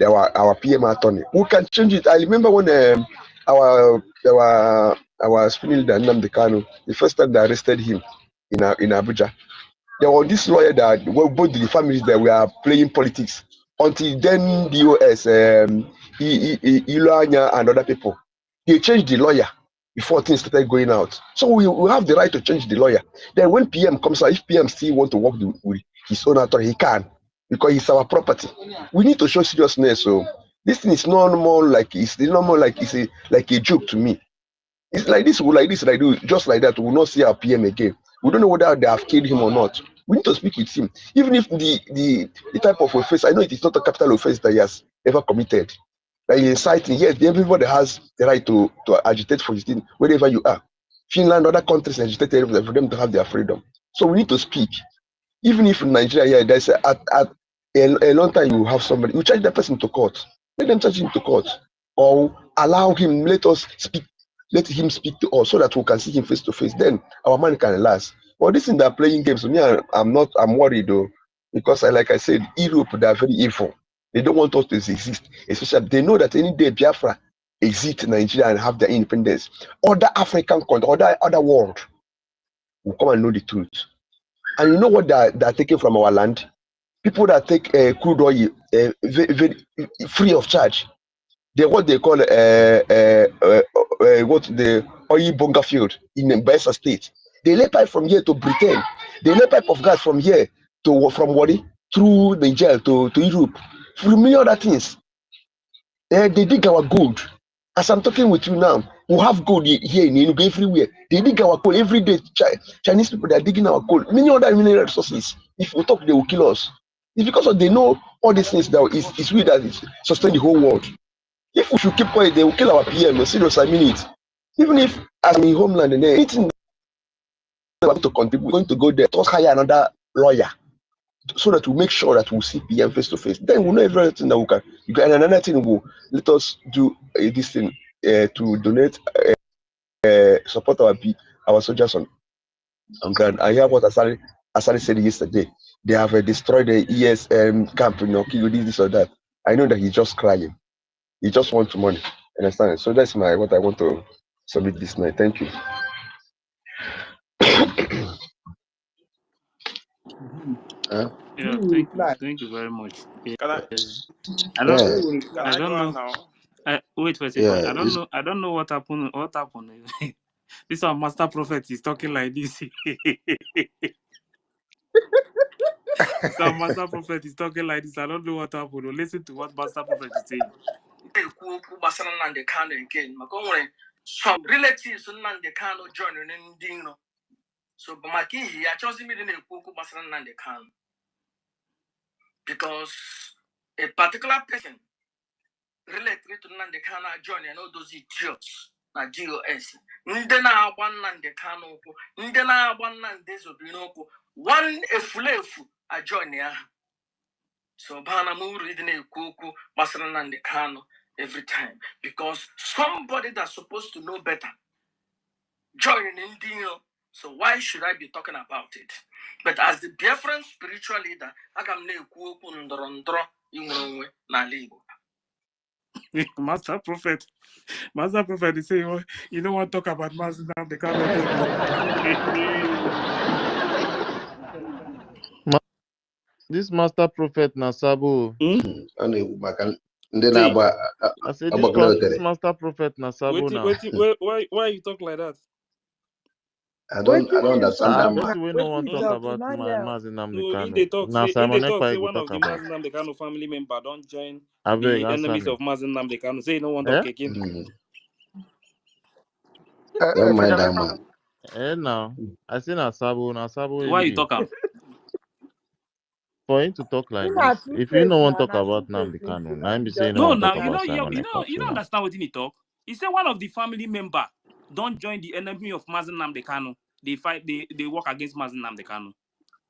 our PM attorney, who can change it. I remember when our spinning leader Nnamdi Kanu, the first time they arrested him in Abuja, there was this lawyer that both the families that were playing politics until then BOS, Iloanya and other people. They changed the lawyer before things started going out. So we have the right to change the lawyer. Then when PM comes out, if PM still want to work with his own authority, he can, because it's our property. We need to show seriousness. So this thing is not more like it's not more like it's like a joke to me. It's like this, just like that. We will not see our PM again. We don't know whether they have killed him or not. We need to speak with him, even if the type of offense. I know it is not a capital offense that he has ever committed. Like inciting, yes, everybody has the right to agitate for his thing wherever you are. Finland, other countries agitate for them to have their freedom. So we need to speak. Even if in Nigeria, there's at a long time you have somebody, you charge that person to court. Let them charge him to court, or allow him. Let us speak. Let him speak to us so that we can see him face to face. Then our money can last. But this thing they're playing games. Me, I'm not. I'm worried though, because like I said, Europe, they are very evil. They don't want us to exist. Especially they know that any day Biafra exist in Nigeria and have their independence, other African country, other world will come and know the truth. And you know what they're taking from our land? People that take crude oil very free of charge. They what they call what the oil bunker field in Bayelsa State. They lay pipe from here to Britain. They lay pipe of gas from here to from Wadi through Niger to Europe. From many other things. They dig our gold. As I'm talking with you now, we have gold here in Enugu everywhere. They dig our coal every day. Chinese people, they are digging our coal. Many other mineral resources. If we talk, they will kill us. It's because they know all these things that is we that is sustain the whole world. If we should keep quiet, they will kill our PM. Serious, I mean it. Even if as in homeland and anything we want to contribute, we're going to go there to hire another lawyer so that we make sure that we'll see PM face to face. Then we'll know everything that we can. And another thing will let us do this thing to donate, support our soldiers on ground. I hear what Asari said yesterday. They have destroyed the ESM camp, this or that. I know that he's just crying. He just wants money. Understand? So that's what I want to submit this night. Thank you. Yeah, Who will reply? thank you very much. Can I I don't, Yeah, Who will reply? I go don't on know. now? Wait for a second. yeah. I don't know what happened. What happened? This our master prophet is talking like this. This our master prophet is talking like this. I don't know what happened. Listen to what master prophet is saying. Some relatives Nnamdi Kanu joining in Dino. So Bamaki, I chose me in a Kuku Basan Nnamdi Kanu. Because a particular person related to Nnamdi Kanu joining all those idiots. Na GOS. Ndena one Nnamdi Kanu, Ndena one Nnamdi Zobinoko, one efulefu a join ya. So Banamu reading a Kuku Basan Nnamdi Kanu every time. Because somebody that's supposed to know better joining in deal. So why should I be talking about it? But as the Biafran spiritual leader, I can Master Prophet. Master Prophet is saying, well, you don't want to talk about Master the Kano again. This master prophet Nasabu. I said this master prophet Nasabu now. Why you talk like that? I don't understand that talk, man. We don't want to talk about Mazin Nnamdi Kanu. They talk, Now say, Simon they talk, Ekpa say go one of talk the about. Mazin Nnamdi Kanu family member don't join Abeg, the answer enemies me. of Mazin Nnamdi Kanu. Say no one Eh? talk again. Don't mind that man. Now I say Nasabu Why you talk am? for him to talk like this. If you no want to talk about Nnamdi Kanu, now him be saying no No, want to now talk about Simon Ekpa. you don't understand what he talk. He said one of the family member don't join the enemy of Mazin Nnamdi Kanu. They fight. They work against Mazin Nnamdi Kanu.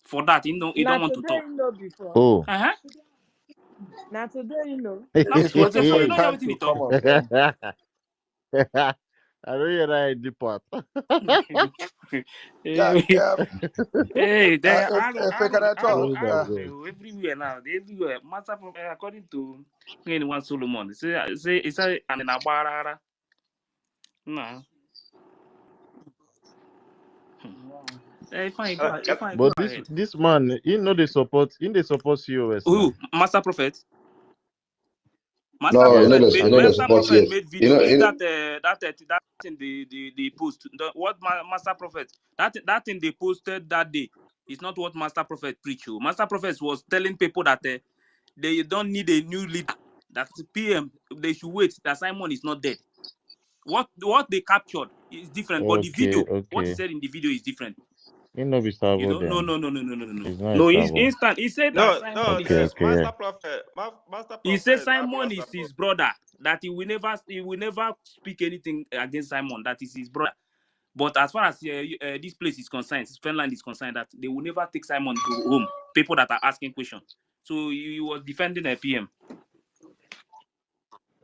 For that, he don't want to talk. Oh. Now today, Now He's today, waiting so for you the don't hear time what he to talk. come up. Yeah. I don't hear that in the part. Yeah. Hey, they If can I talk? everywhere now. Everywhere. Master from according to anyone Solomon. Say and in Abarara. No. Hey, fine, go But ahead. this man, he know they support COS now. Who? Master Prophet? Master No, Yes. Prophet you made know the Master sports, Prophet yes. made You video. know, Is you know, that in the post? Master Prophet that thing they posted that day is not what Master Prophet preached. Oh. Master Prophet was telling people that they don't need a new leader. That PM they should wait. That Simon is not dead. What they captured is different, but the Okay, video, what he okay. said in the video is different. You know, be You Sabo know, no, then. no, no, no, no, no, no, no. It's not a No, he's Sabo. instant. He said that No, Simon no, is Okay, his. okay, yeah. Master He said Prophet, Simon is Sabo. his brother. That he will never speak anything against Simon. That is his brother. But as far as this place is concerned, Finland is concerned, that they will never take Simon to home. People that are asking questions. So he was defending a PM.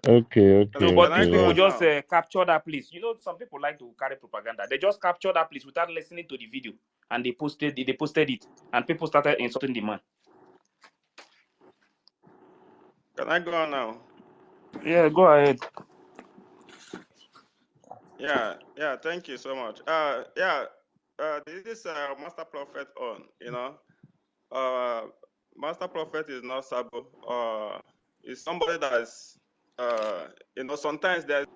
Okay, So, okay, but Can I these go people okay. on just now? capture that place. You know, some people like to carry propaganda. They just capture that place without listening to the video, and they posted it, and people started insulting the man. Can I go on now? Yeah, go ahead. Yeah, thank you so much. This is Master Prophet on, you know. Master Prophet is not Sabo. Is somebody that is, you know, sometimes there's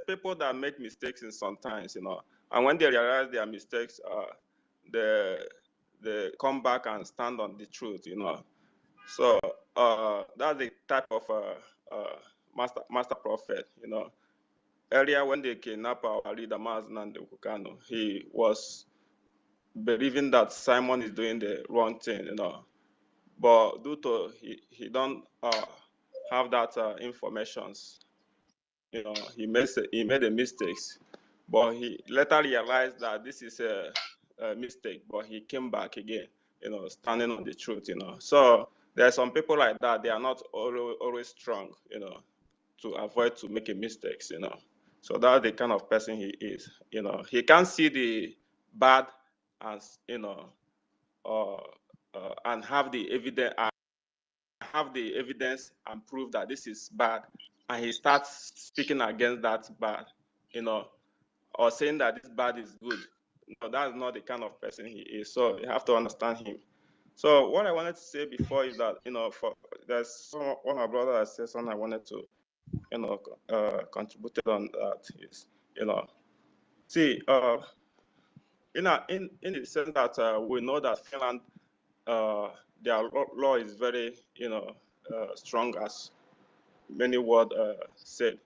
people that make mistakes in sometimes, you know, and when they realize their mistakes, they come back and stand on the truth, you know. So that's the type of Master Prophet, you know. Earlier, when they kidnapped our leader, Maznan Kukano, he was believing that Simon is doing the wrong thing, you know. But due to he don't have that informations, you know, he made a mistakes. But he later realized that this is a mistake. But he came back again, you know, standing on the truth, you know. So there are some people like that. They are not always strong, you know, to avoid to making mistakes, you know. So that's the kind of person he is, you know. He can see the bad as, you know, and have the evidence and prove that this is bad, and he starts speaking against that bad, you know, or saying that this bad is good. No, that's not the kind of person he is. So you have to understand him. So what I wanted to say before is that, you know, there's one of my brothers that said something I wanted to, you know, contributed on that is, you know, see, in the sense that we know that Finland, their law is very, you know, strong, as many words said,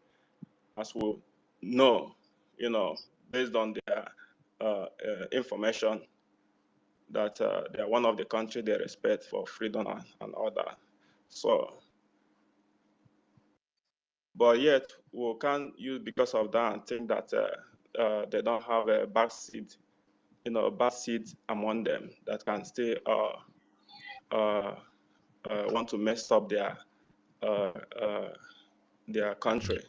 as we know, you know, based on their information, that they are one of the countries they respect for freedom and all that. So, but yet we can't use because of that and think that they don't have a backseat, you know, bad seeds among them that can still want to mess up their country,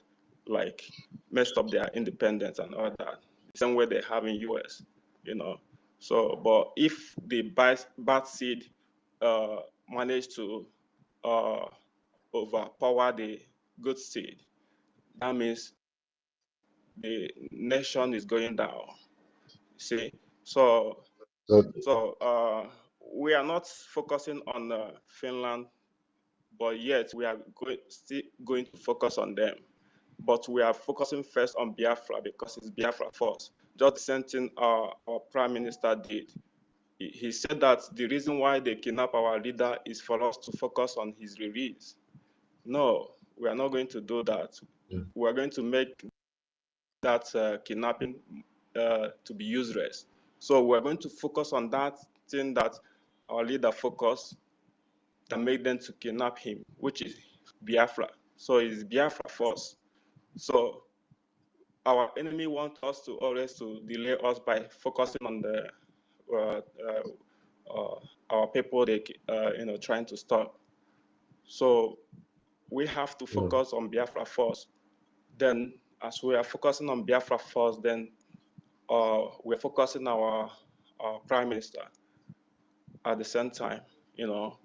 like messed up their independence and all that, the same way they have in US, you know. So, but if the bad seed manage to overpower the good seed, that means the nation is going down. See, so we are not focusing on Finland, but yet we are still going to focus on them. But we are focusing first on Biafra because it's Biafra first. Just the same thing our prime minister did. He said that the reason why they kidnap our leader is for us to focus on his release. No, we are not going to do that. We are going to make that kidnapping to be useless. So we're going to focus on that thing that our leader focused that made them to kidnap him, which is Biafra. So it's Biafra first. So our enemy wants us to always to delay us by focusing on the our people they you know, trying to stop. So we have to focus on Biafra first. Then as we are focusing on Biafra first, then we're focusing our prime minister at the same time, you know.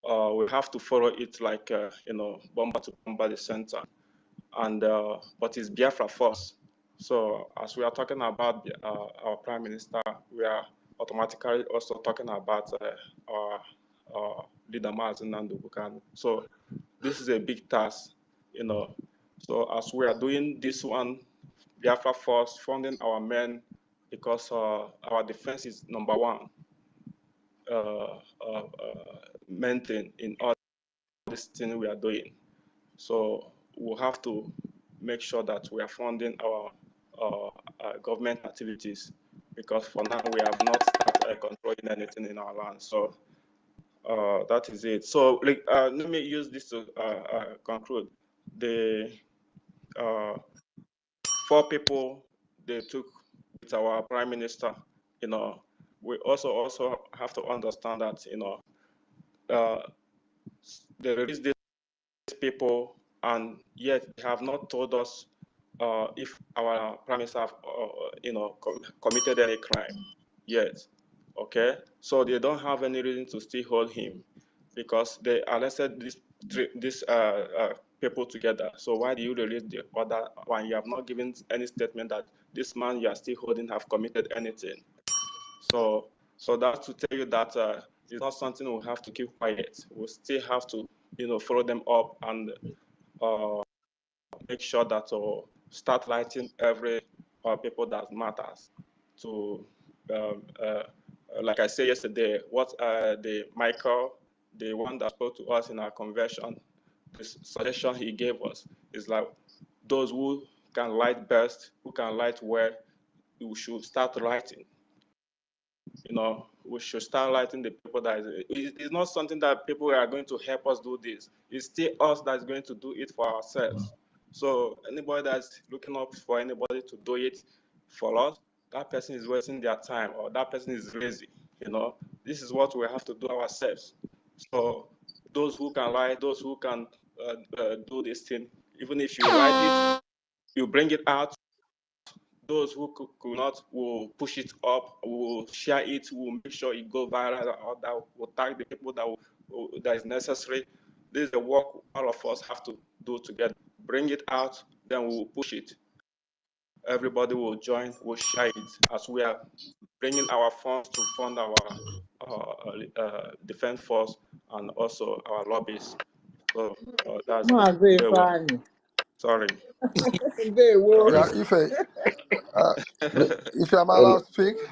We have to follow it like, you know, bomber to bomber the center. And, but it's Biafra first. So as we are talking about our prime minister, we are automatically also talking about our leader, Mazi Nandu Bukanu. So this is a big task, you know. So as we are doing this one, Biafra Force, funding our men, because our defense is number one, maintained in all this thing we are doing. So we'll have to make sure that we are funding our government activities, because for now we have not started controlling anything in our land. So that is it. So let me use this to conclude. The 4 people they took with our prime minister, you know, we also have to understand that, you know, they released these people, and yet they have not told us if our prime minister have, you know, committed any crime yet. Okay, so they don't have any reason to still hold him, because they arrested these people together. So why do you release the other one? You have not given any statement that this man you are still holding have committed anything. So that's to tell you that it's not something we have to keep quiet. We still have to, you know, follow them up and make sure that start writing every people that matters. To like I said yesterday, what the Michael, the one that spoke to us in our convention, the suggestion he gave us is like those who can write best, who can write well, we should start writing. You know, we should start writing the people that it's not something that people are going to help us do this. It's still us that's going to do it for ourselves. So anybody that's looking up for anybody to do it for us, that person is wasting their time, or that person is lazy. You know, this is what we have to do ourselves. So those who can write, those who can do this thing, even if you write it, you bring it out. Those who could not will push it up, will share it, will make sure it go viral, or that will tag the people that is necessary. This is the work all of us have to do together. Bring it out, then we will push it. Everybody will join, will share it, as we are bringing our funds to fund our defense force and also our lobbies. So that's the way. Sorry. Yeah, if I'm allowed Hello, to speak. is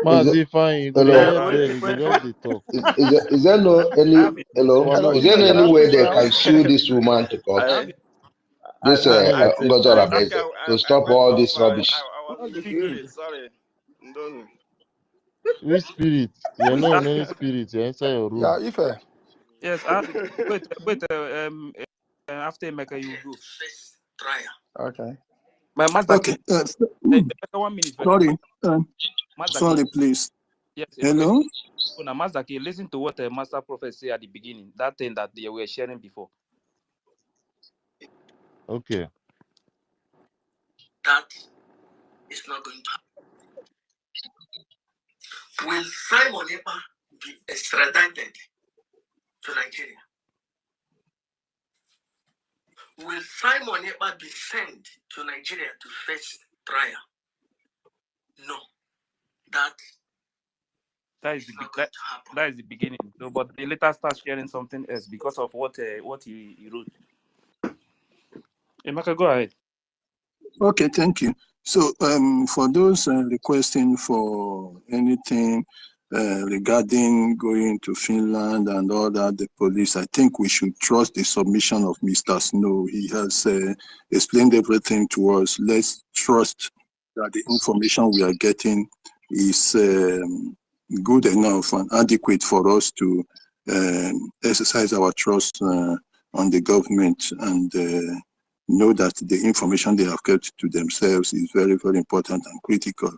Mazi it, fine, you go hello, there, Wait, there, you go wait, just wait. the talk. is there no I any, have a, hello, Hello, is if there you any can way speak they now. can sue this woman to court? I have a, This Mazi say Ngozi fine. I Arabeze, to I stop went all off. this rubbish. I was in the speaking. spirit. Sorry. Ndonu. Which spirit? You're Which not I, in any spirit, you're inside your Yeah, room. yes, I have a, wait, after Emeka, you go. okay. My Mazda, Okay. Emeka, 1 minute. Sorry. Mazda, Sorry, please. yes, Emeka, Hello. so now Mazda, listen to what the Master Prophet said at the beginning, that thing that they were sharing before. Okay. That is not going to happen. Will Simon Ekpa be extradited to Nigeria? Will Simon Ekpa be sent to Nigeria to face trial? No. That is the that is the beginning. So, but they later start sharing something else because of what he wrote. Emeka, go ahead. Okay, thank you. So, for those requesting for anything regarding going to Finland and all that, the police, I think we should trust the submission of Mr. Snow. He has explained everything to us. Let's trust that the information we are getting is good enough and adequate for us to exercise our trust on the government and know that the information they have kept to themselves is very, very important and critical.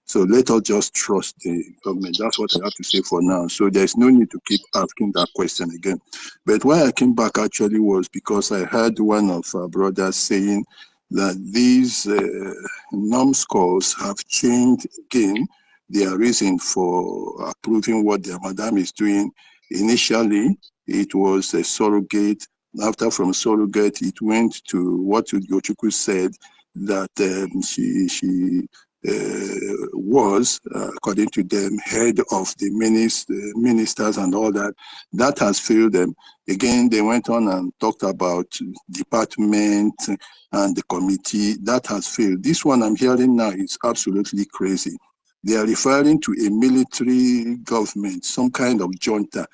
So let us just trust the government. That's what I have to say for now. So there's no need to keep asking that question again. But why I came back actually was because I heard one of our brothers saying that these numbskulls have changed again their reason for approving what their madam is doing. Initially, it was a surrogate. After from surrogate, it went to what Ugochukwu said, that she was, according to them, head of the ministers and all that. That has failed them. Again, they went on and talked about department and the committee. That has failed. This one I'm hearing now is absolutely crazy. They are referring to a military government, some kind of junta,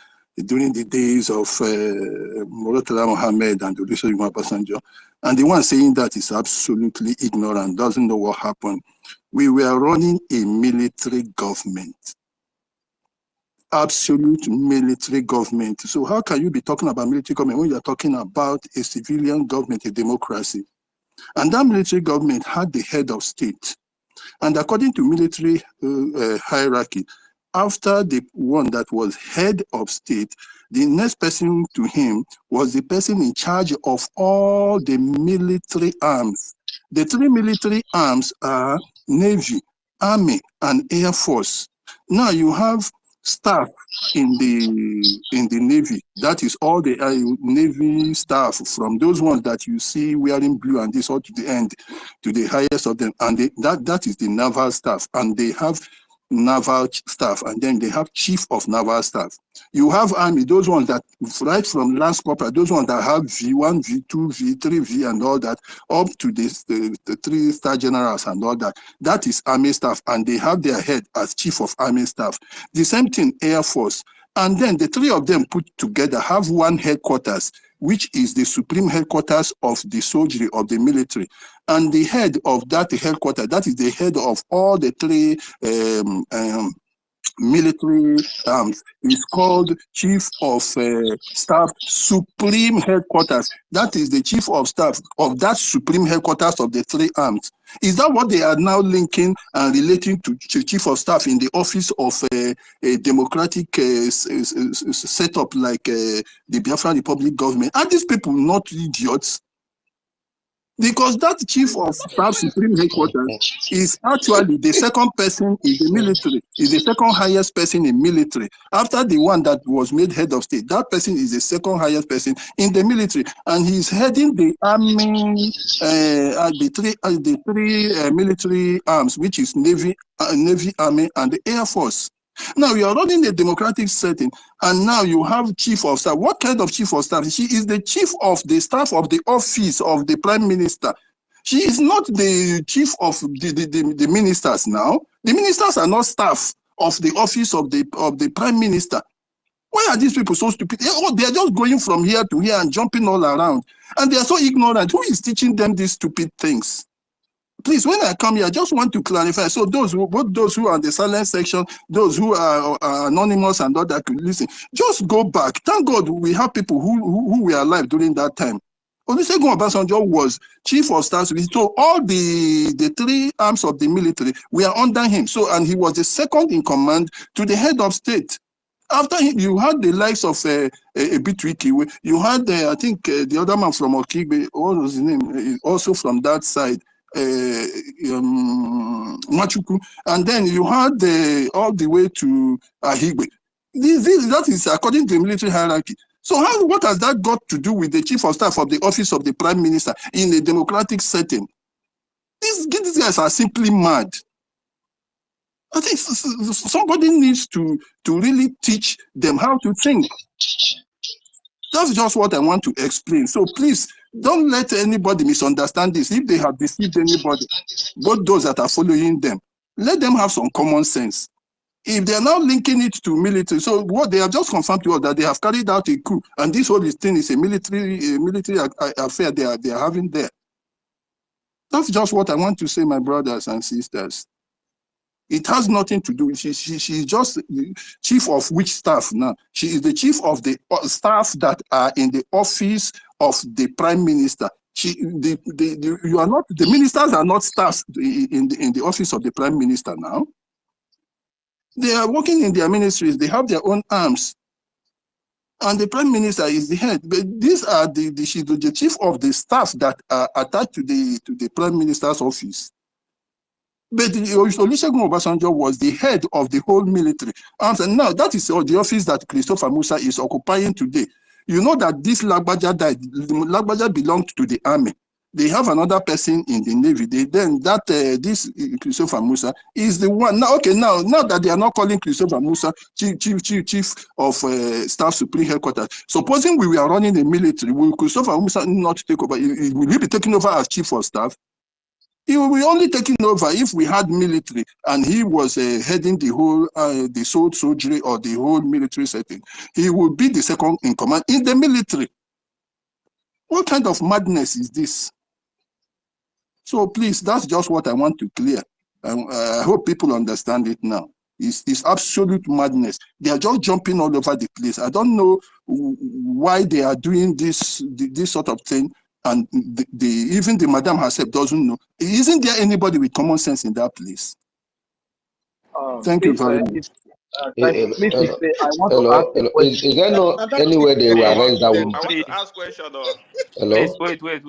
during the days of Murtala Mohammed and Olusegun Obasanjo. And the one saying that is absolutely ignorant, doesn't know what happened. We were running a military government, absolute military government. So how can you be talking about military government when you're talking about a civilian government, a democracy? And that military government had the head of state. And according to military hierarchy, after the one that was head of state, the next person to him was the person in charge of all the military arms. The three military arms are Navy, Army, and Air Force. Now you have staff in the Navy. That is all the Navy staff, from those ones that you see wearing blue and this all to the end, to the highest of them. And that is the naval staff. And they have naval staff, and then they have chief of naval staff. You have army, those ones that right from lance corporal, those ones that have V1, V2, V3, V and all that, up to the 3-star generals and all that. That is army staff, and they have their head as chief of army staff. The same thing, Air Force. And then the three of them put together have one headquarters, which is the supreme headquarters of the soldiery, of the military. And the head of that headquarters, that is the head of all the three military arms, is called Chief of Staff Supreme Headquarters. That is the Chief of Staff of that Supreme Headquarters of the three arms. Is that what they are now linking and relating to Chief of Staff in the office of a democratic setup like the Biafran Republic government? Are these people not idiots? Because that Chief of Staff Supreme Headquarters is actually the second person in the military, is the second highest person in military. After the one that was made head of state, that person is the second highest person in the military. And he's heading the army, the three military arms, which is Navy, Army, and the Air Force. Now you are running a democratic setting, and now you have chief of staff. What kind of chief of staff? She is the chief of the staff of the office of the prime minister. She is not the chief of the ministers now. The ministers are not staff of the office of the prime minister. Why are these people so stupid? They are just going from here to here and jumping all around, and they are so ignorant. Who is teaching them these stupid things? Please, when I come here, I just want to clarify. So both those who are in the silent section, those who are anonymous and all that could listen, just go back. Thank God we have people who were alive during that time. Olusegun Obasanjo was chief of staff. So all the three arms of the military were under him. So, and he was the second in command to the head of state. After him, you had the likes of Ebitwiki. You had, I think, the other man from Okigbe, what was his name? Also from that side. Machuku, and then you had all the way to Ahigbe. That is according to the military hierarchy. So what has that got to do with the chief of staff of the office of the prime minister in a democratic setting? These guys are simply mad. I think somebody needs to really teach them how to think. That's just what I want to explain. So please, don't let anybody misunderstand this. If they have deceived anybody, both those that are following them, let them have some common sense. If they are now linking it to military, so what they have just confirmed to us that they have carried out a coup, and this whole thing is a military affair they are having there. That's just what I want to say, my brothers and sisters. It has nothing to do with she's just chief of which staff now? She is the chief of the staff that are in the office of the prime minister. You are not, the ministers are not staff in the office of the prime minister now. They are working in their ministries. They have their own arms, and the prime minister is the head. But these are she's the chief of the staff that are attached to the prime minister's office. But Olusegun Obasanjo was the head of the whole military. And now that is the office that Christopher Musa is occupying today. You know that this Lagbaja died. Lagbaja belonged to the army. They have another person in the Navy. Then that this Christopher Musa is the one. Now, okay, now that they are not calling Christopher Musa chief of Staff Supreme Headquarters. Supposing we were running the military, will Christopher Musa not take over? Will he be taking over as chief of staff? He will be only taking over if we had military and he was heading the whole the soul surgery or the whole military setting. He would be the second in command in the military. What kind of madness is this? So please, that's just what I want to clear. I hope people understand it now. It's absolute madness. They are just jumping all over the place. I don't know why they are doing this sort of thing. And even the madam herself doesn't know. Isn't there anybody with common sense in that place? Thank you Please, very much. thank you. Please, I want to ask Hello, a hello. question. Is there no Madam anywhere they will Please, arrest that I woman? want to please, ask question though. please, Hello? wait.